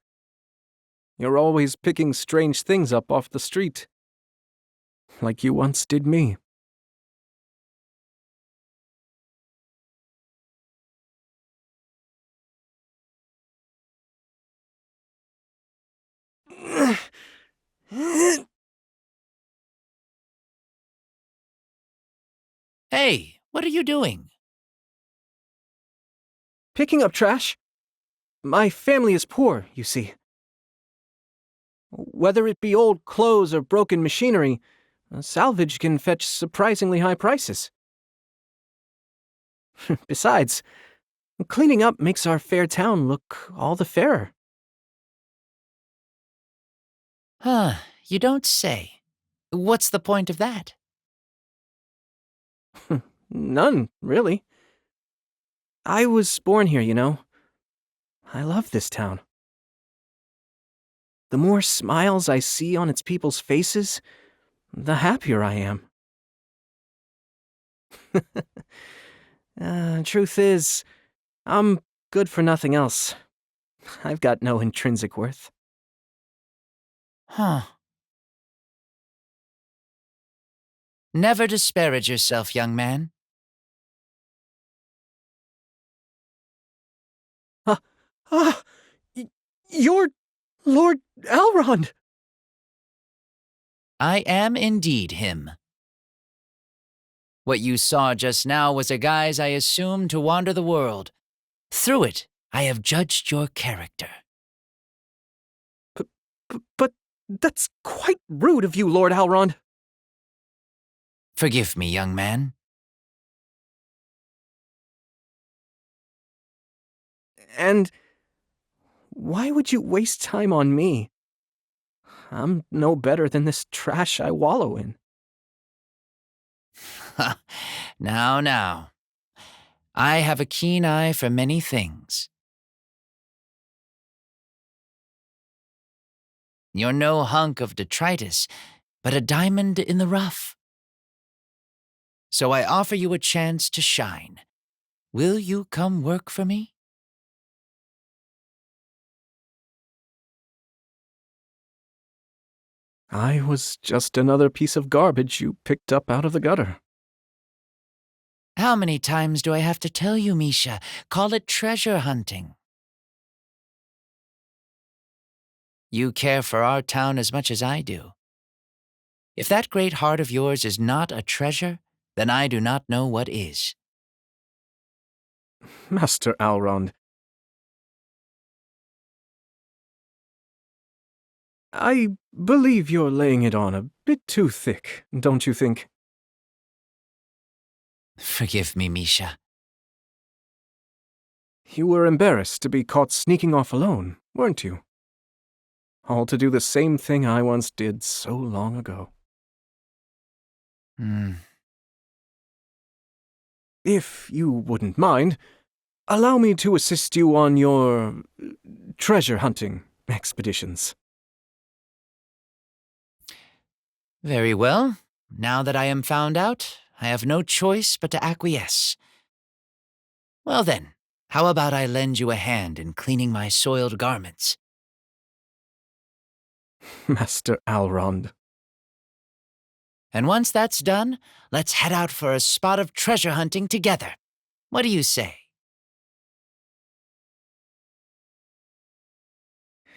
You're always picking strange things up off the street. Like you once did me. Hey, what are you doing? Picking up trash? My family is poor, you see. Whether it be old clothes or broken machinery, salvage can fetch surprisingly high prices. Besides, cleaning up makes our fair town look all the fairer. Huh, you don't say. What's the point of that? None, really. I was born here, you know. I love this town. The more smiles I see on its people's faces, the happier I am. Truth is, I'm good for nothing else. I've got no intrinsic worth. Huh. Never disparage yourself, young man. You're Lord Elrond! I am indeed him. What you saw just now was a guise I assumed to wander the world. Through it, I have judged your character. But that's quite rude of you, Lord Halrond. Forgive me, young man. And why would you waste time on me? I'm no better than this trash I wallow in. Now. I have a keen eye for many things. You're no hunk of detritus, but a diamond in the rough. So I offer you a chance to shine. Will you come work for me? I was just another piece of garbage you picked up out of the gutter. How many times do I have to tell you, Misha? Call it treasure hunting. You care for our town as much as I do. If that great heart of yours is not a treasure, then I do not know what is. Master Alrond, I believe you're laying it on a bit too thick, don't you think? Forgive me, Misha. You were embarrassed to be caught sneaking off alone, weren't you? All to do the same thing I once did so long ago. If you wouldn't mind, allow me to assist you on your treasure hunting expeditions. Very well. Now that I am found out, I have no choice but to acquiesce. Well then, how about I lend you a hand in cleaning my soiled garments? Master Alrond. And once that's done, let's head out for a spot of treasure hunting together. What do you say?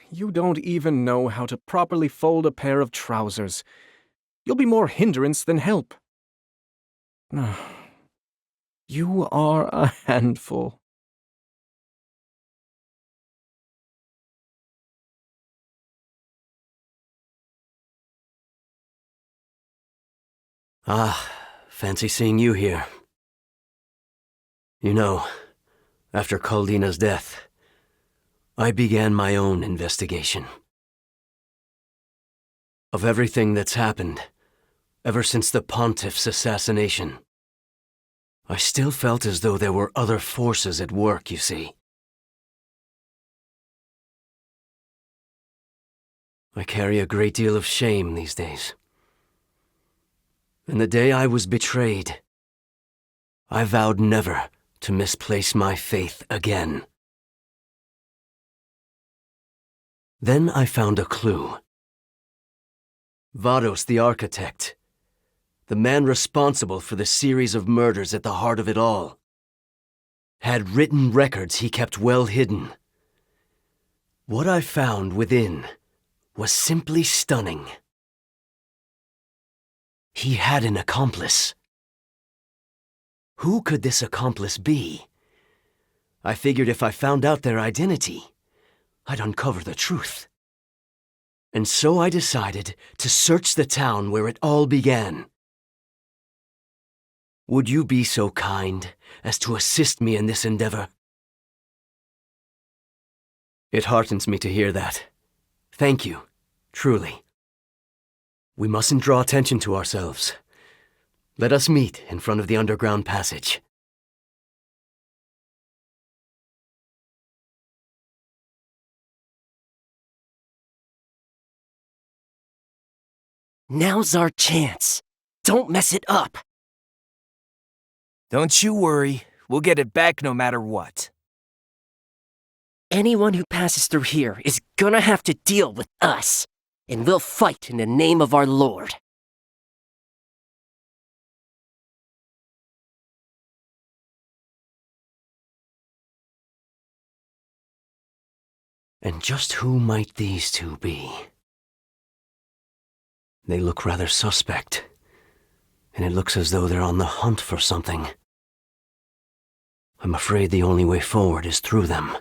You don't even know how to properly fold a pair of trousers. You'll be more hindrance than help. You are a handful. Ah, fancy seeing you here. You know, after Kaldina's death, I began my own investigation. Of everything that's happened, ever since the Pontiff's assassination, I still felt as though there were other forces at work, you see. I carry a great deal of shame these days. And the day I was betrayed, I vowed never to misplace my faith again. Then I found a clue. Vados, the architect, the man responsible for the series of murders at the heart of it all, had written records he kept well hidden. What I found within was simply stunning. He had an accomplice. Who could this accomplice be? I figured if I found out their identity, I'd uncover the truth. And so I decided to search the town where it all began. Would you be so kind as to assist me in this endeavor? It heartens me to hear that. Thank you, truly. We mustn't draw attention to ourselves. Let us meet in front of the underground passage. Now's our chance. Don't mess it up. Don't you worry. We'll get it back no matter what. Anyone who passes through here is gonna have to deal with us, and we'll fight in the name of our Lord. And just who might these two be? They look rather suspect, and it looks as though they're on the hunt for something. I'm afraid the only way forward is through them.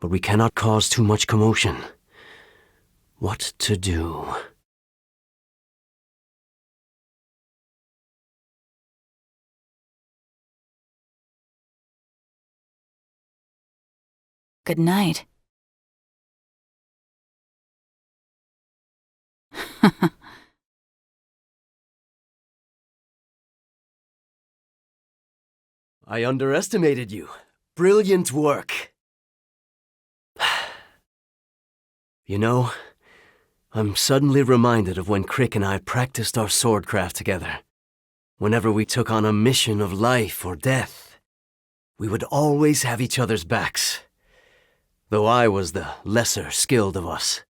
But we cannot cause too much commotion. What to do? Good night. I underestimated you. Brilliant work. You know, I'm suddenly reminded of when Crick and I practiced our swordcraft together. Whenever we took on a mission of life or death, we would always have each other's backs, though I was the lesser skilled of us.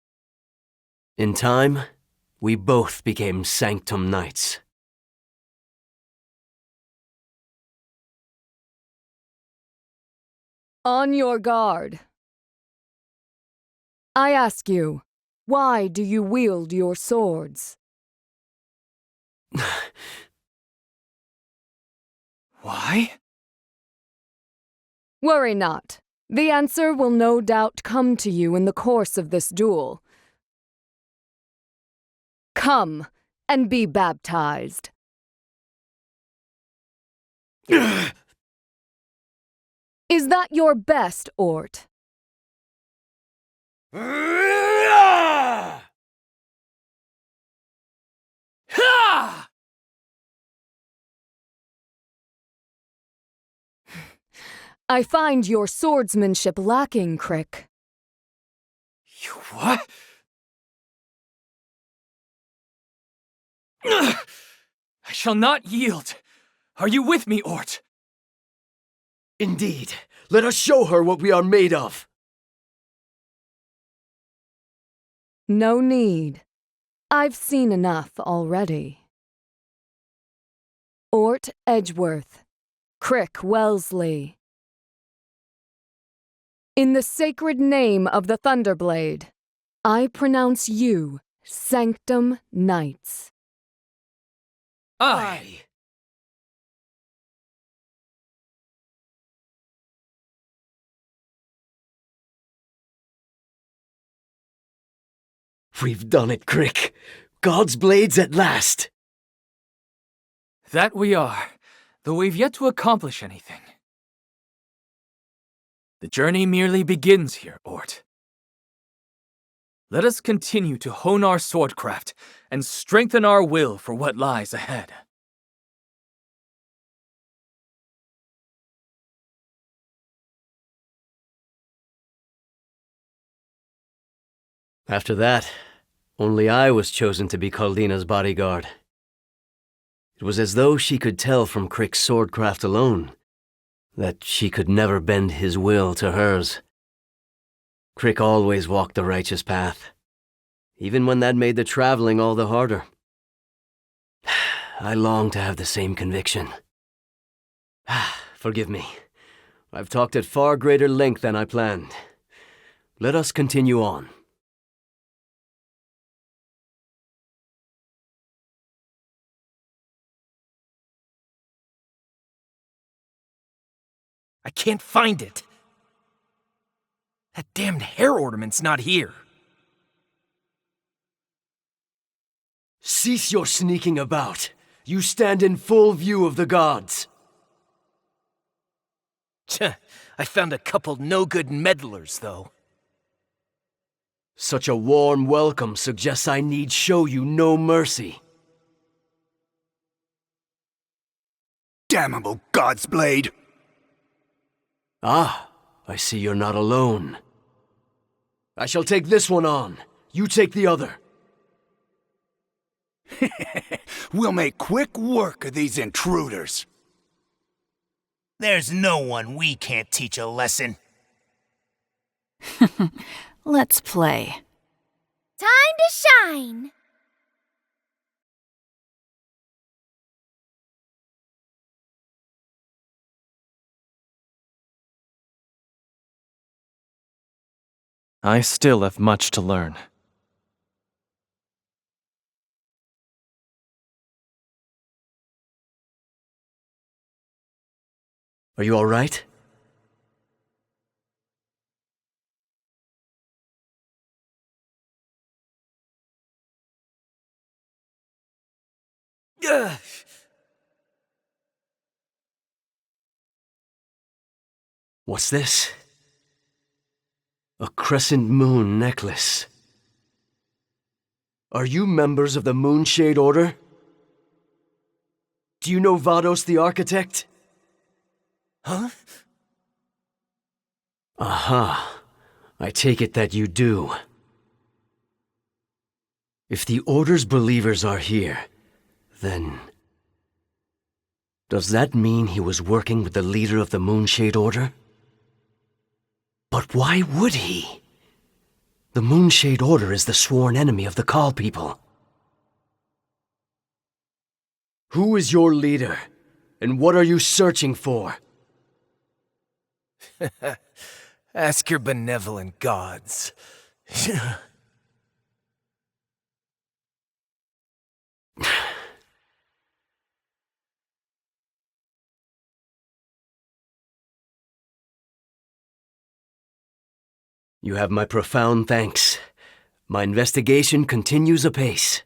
In time, we both became Sanctum Knights. On your guard. I ask you, why do you wield your swords? Why? Worry not. The answer will no doubt come to you in the course of this duel. Come and be baptized. Is that your best, Ort? I find your swordsmanship lacking, Crick. You what? I shall not yield. Are you with me, Ort? Indeed. Let us show her what we are made of. No need. I've seen enough already. Ort Edgeworth, Crick Wellesley. In the sacred name of the Thunderblade, I pronounce you Sanctum Knights. Aye. We've done it, Crick. God's blades at last. That we are, though we've yet to accomplish anything. The journey merely begins here, Ort. Let us continue to hone our swordcraft and strengthen our will for what lies ahead. After that, only I was chosen to be Caldina's bodyguard. It was as though she could tell from Crick's swordcraft alone that she could never bend his will to hers. Crick always walked the righteous path, even when that made the traveling all the harder. I long to have the same conviction. Forgive me. I've talked at far greater length than I planned. Let us continue on. I can't find it. That damned hair ornament's not here. Cease your sneaking about. You stand in full view of the gods. I found a couple no-good meddlers, though. Such a warm welcome suggests I need show you no mercy. Damnable God's blade! Ah, I see you're not alone. I shall take this one on. You take the other. We'll make quick work of these intruders. There's no one we can't teach a lesson. Let's play. Time to shine! I still have much to learn. Are you all right? What's this? A crescent moon necklace. Are you members of the Moonshade Order? Do you know Vados the Architect? Huh? Aha. I take it that you do. If the Order's believers are here, then... does that mean he was working with the leader of the Moonshade Order? But why would he? The Moonshade Order is the sworn enemy of the Call people. Who is your leader, and what are you searching for? Ask your benevolent gods. You have my profound thanks. My investigation continues apace.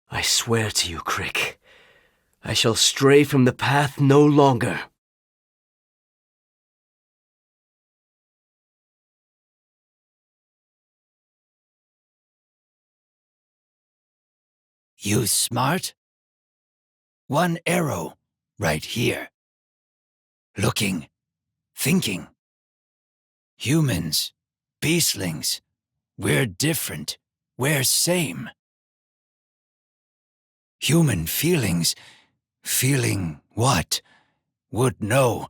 I swear to you, Crick, I shall stray from the path no longer. You smart? One arrow, right here. Looking, thinking. Humans, beastlings, we're different, we're same. Human feelings, feeling what? Would know,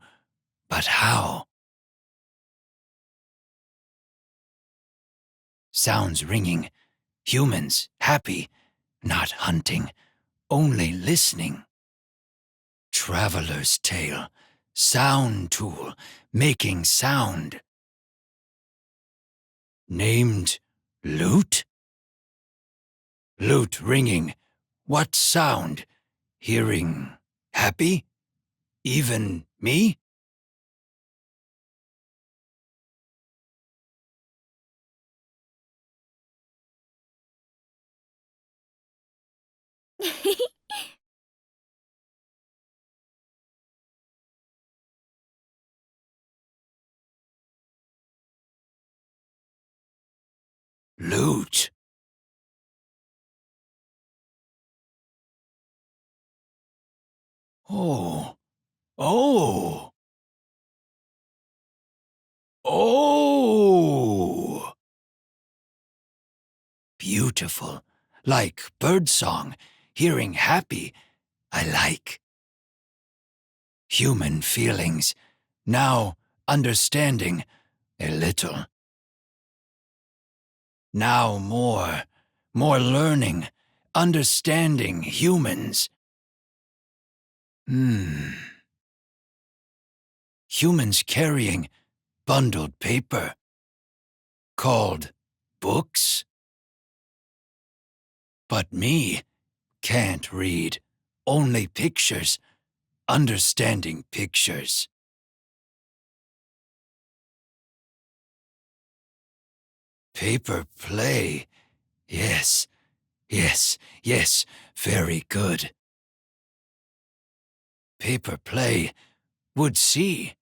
but how? Sounds ringing, humans happy, not hunting, only listening. Traveler's tale, sound tool, making sound. Named lute? Lute ringing, what sound? Hearing happy? Even me? Lute. Oh. Oh. Oh. Beautiful. Like birdsong. Hearing happy. I like. Human feelings. Now understanding a little. Now more learning, understanding humans. Humans carrying bundled paper, called books. But me can't read, only pictures, understanding pictures. Paper play. Yes, yes, yes, very good. Paper play would see.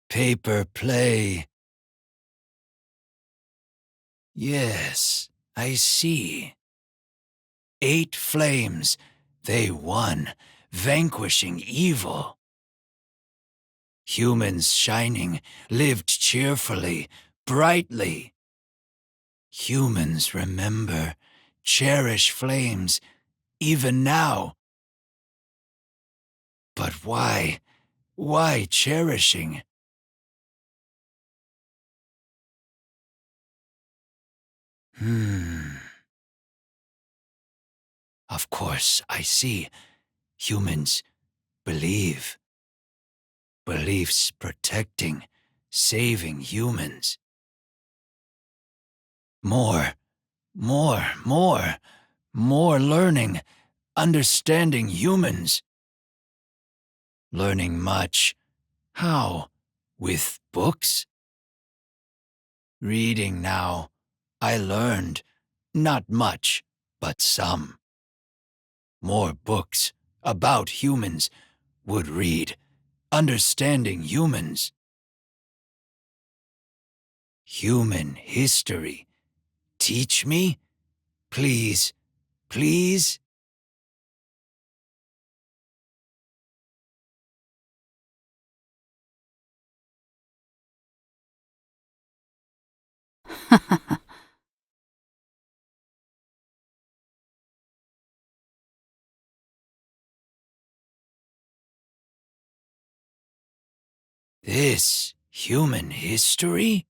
Paper play. Yes, I see. 8 flames, they won, vanquishing evil. Humans shining, lived cheerfully, brightly. Humans remember, cherish flames, even now. But why cherishing? Of course, I see. Humans believe. Beliefs protecting, saving humans. More learning, understanding humans. Learning much. How? With books? Reading now. I learned. Not much, but some. More books about humans would read. Understanding humans. Human history. Teach me? Please, please? This human history?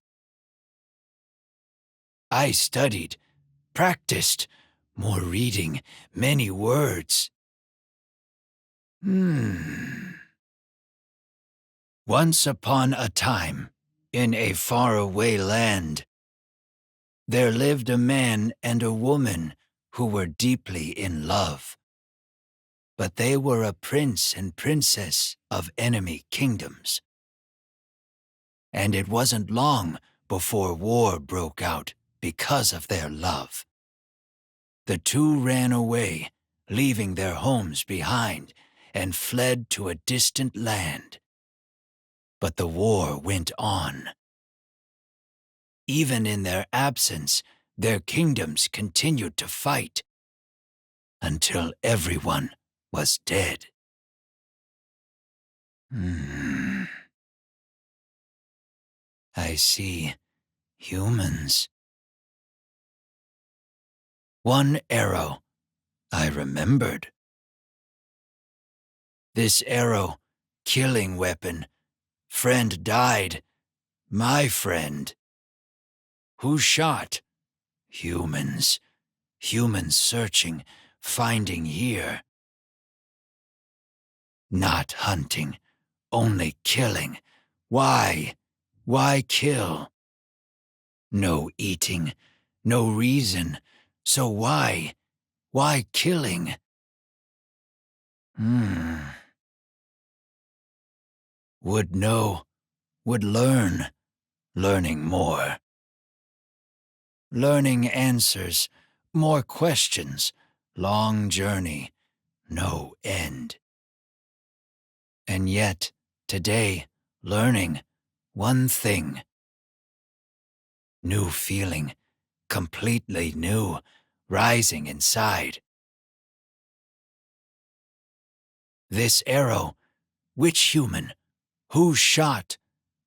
I studied, practiced, more reading, many words. Once upon a time, in a faraway land, there lived a man and a woman who were deeply in love. But they were a prince and princess of enemy kingdoms. And it wasn't long before war broke out because of their love. The two ran away, leaving their homes behind, and fled to a distant land. But the war went on. Even in their absence, their kingdoms continued to fight, until everyone was dead. I see. Humans. One arrow, I remembered. This arrow, killing weapon. Friend died. My friend. Who shot? Humans. Humans searching, finding here. Not hunting, only killing. Why? Why kill? No eating, no reason. So why? Why killing? Would know, would learn, learning more. Learning answers, more questions, long journey, no end. And yet, today, learning one thing. New feeling, completely new, rising inside. This arrow, which human, who shot,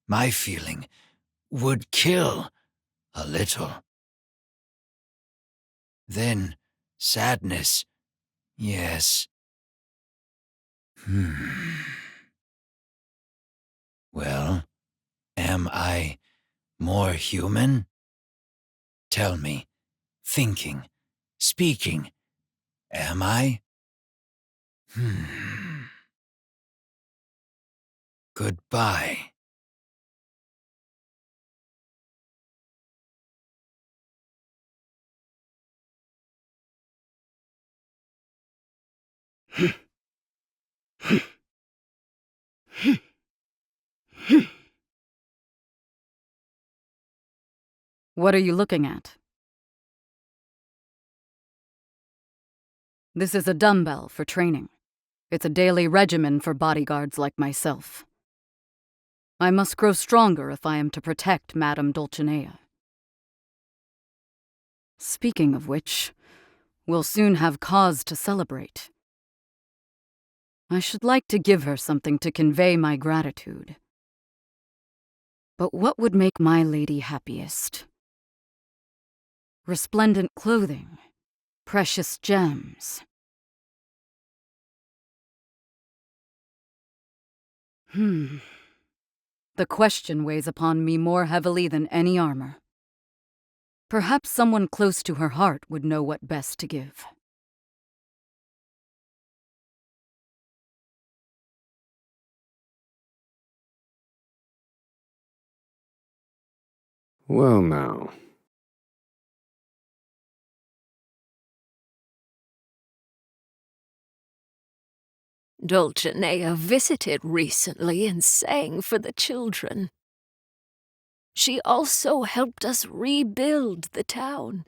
my feeling, would kill a little. Then, sadness, yes. Well, am I more human? Tell me, thinking, speaking, am I? Goodbye. What are you looking at? This is a dumbbell for training. It's a daily regimen for bodyguards like myself. I must grow stronger if I am to protect Madame Dulcinea. Speaking of which, we'll soon have cause to celebrate. I should like to give her something to convey my gratitude. But what would make my lady happiest? Resplendent clothing, precious gems. The question weighs upon me more heavily than any armor. Perhaps someone close to her heart would know what best to give. Well now. Dulcinea visited recently and sang for the children. She also helped us rebuild the town.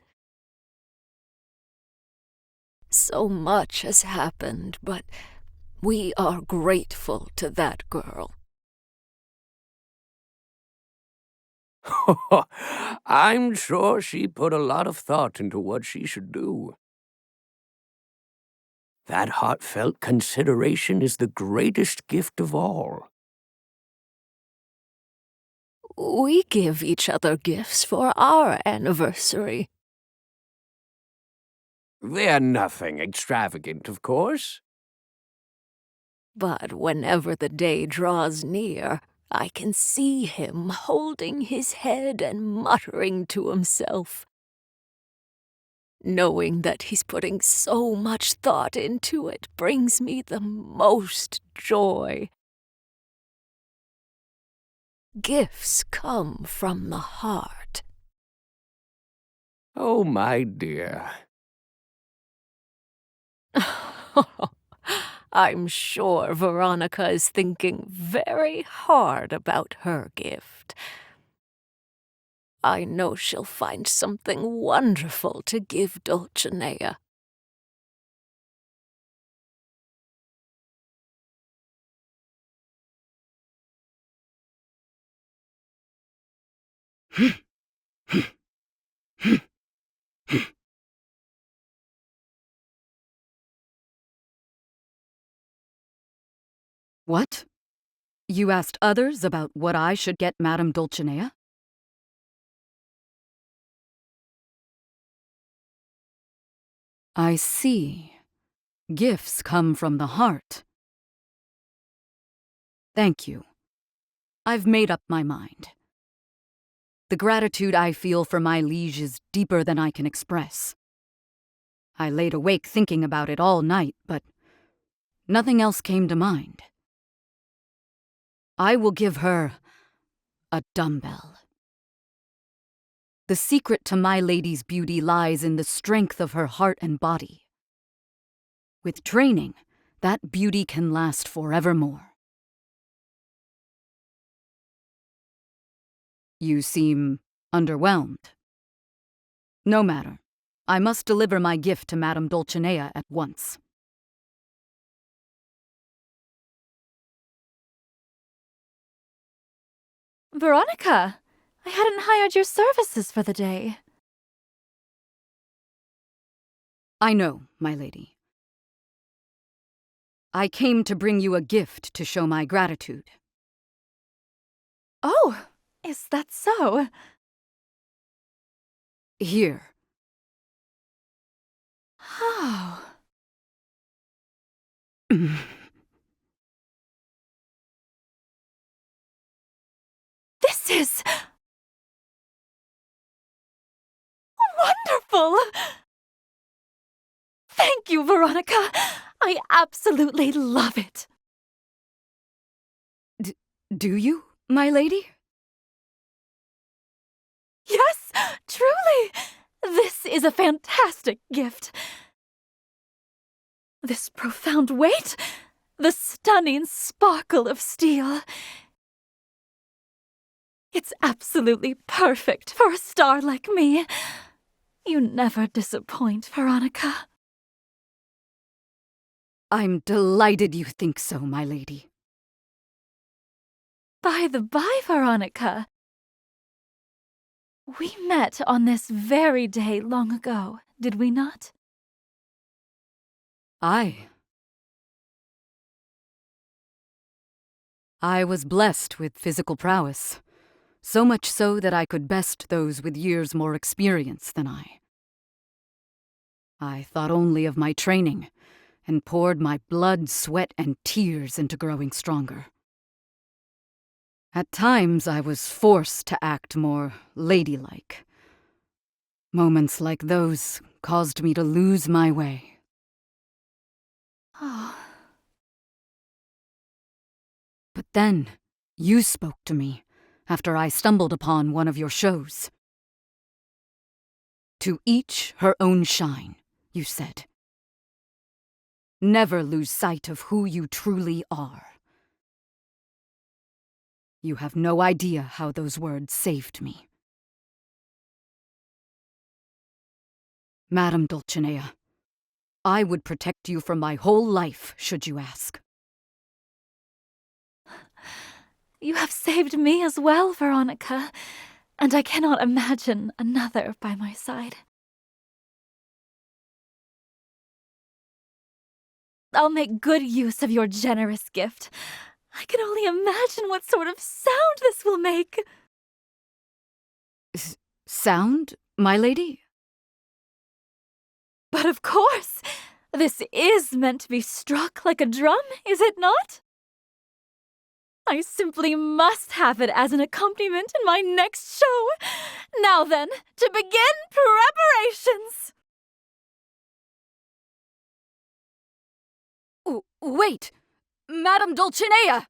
So much has happened, but we are grateful to that girl. I'm sure she put a lot of thought into what she should do. That heartfelt consideration is the greatest gift of all. We give each other gifts for our anniversary. They're nothing extravagant, of course. But whenever the day draws near, I can see him holding his head and muttering to himself. Knowing that he's putting so much thought into it brings me the most joy. Gifts come from the heart. Oh, my dear. I'm sure Veronica is thinking very hard about her gift. I know she'll find something wonderful to give Dulcinea. What? You asked others about what I should get Madame Dulcinea? I see. Gifts come from the heart. Thank you. I've made up my mind. The gratitude I feel for my liege is deeper than I can express. I laid awake thinking about it all night, but nothing else came to mind. I will give her a dumbbell. The secret to my lady's beauty lies in the strength of her heart and body. With training, that beauty can last forevermore. You seem underwhelmed. No matter. I must deliver my gift to Madame Dulcinea at once. Veronica, I hadn't hired your services for the day. I know, my lady. I came to bring you a gift to show my gratitude. Oh, is that so? Here. Oh. This is wonderful! Thank you, Veronica. I absolutely love it. Do you, my lady? Yes, truly. This is a fantastic gift. This profound weight, the stunning sparkle of steel. It's absolutely perfect for a star like me. You never disappoint, Veronica. I'm delighted you think so, my lady. By the by, Veronica, we met on this very day long ago, did we not? I was blessed with physical prowess, so much so that I could best those with years more experience than I. I thought only of my training, and poured my blood, sweat, and tears into growing stronger. At times I was forced to act more ladylike. Moments like those caused me to lose my way. Oh. But then, you spoke to me, after I stumbled upon one of your shows. To each her own shine, you said. Never lose sight of who you truly are. You have no idea how those words saved me. Madam Dulcinea, I would protect you from my whole life, should you ask. You have saved me as well, Veronica, and I cannot imagine another by my side. I'll make good use of your generous gift. I can only imagine what sort of sound this will make. Sound, my lady? But of course! This is meant to be struck like a drum, is it not? I simply must have it as an accompaniment in my next show. Now then, to begin preparations! Wait! Madam Dulcinea!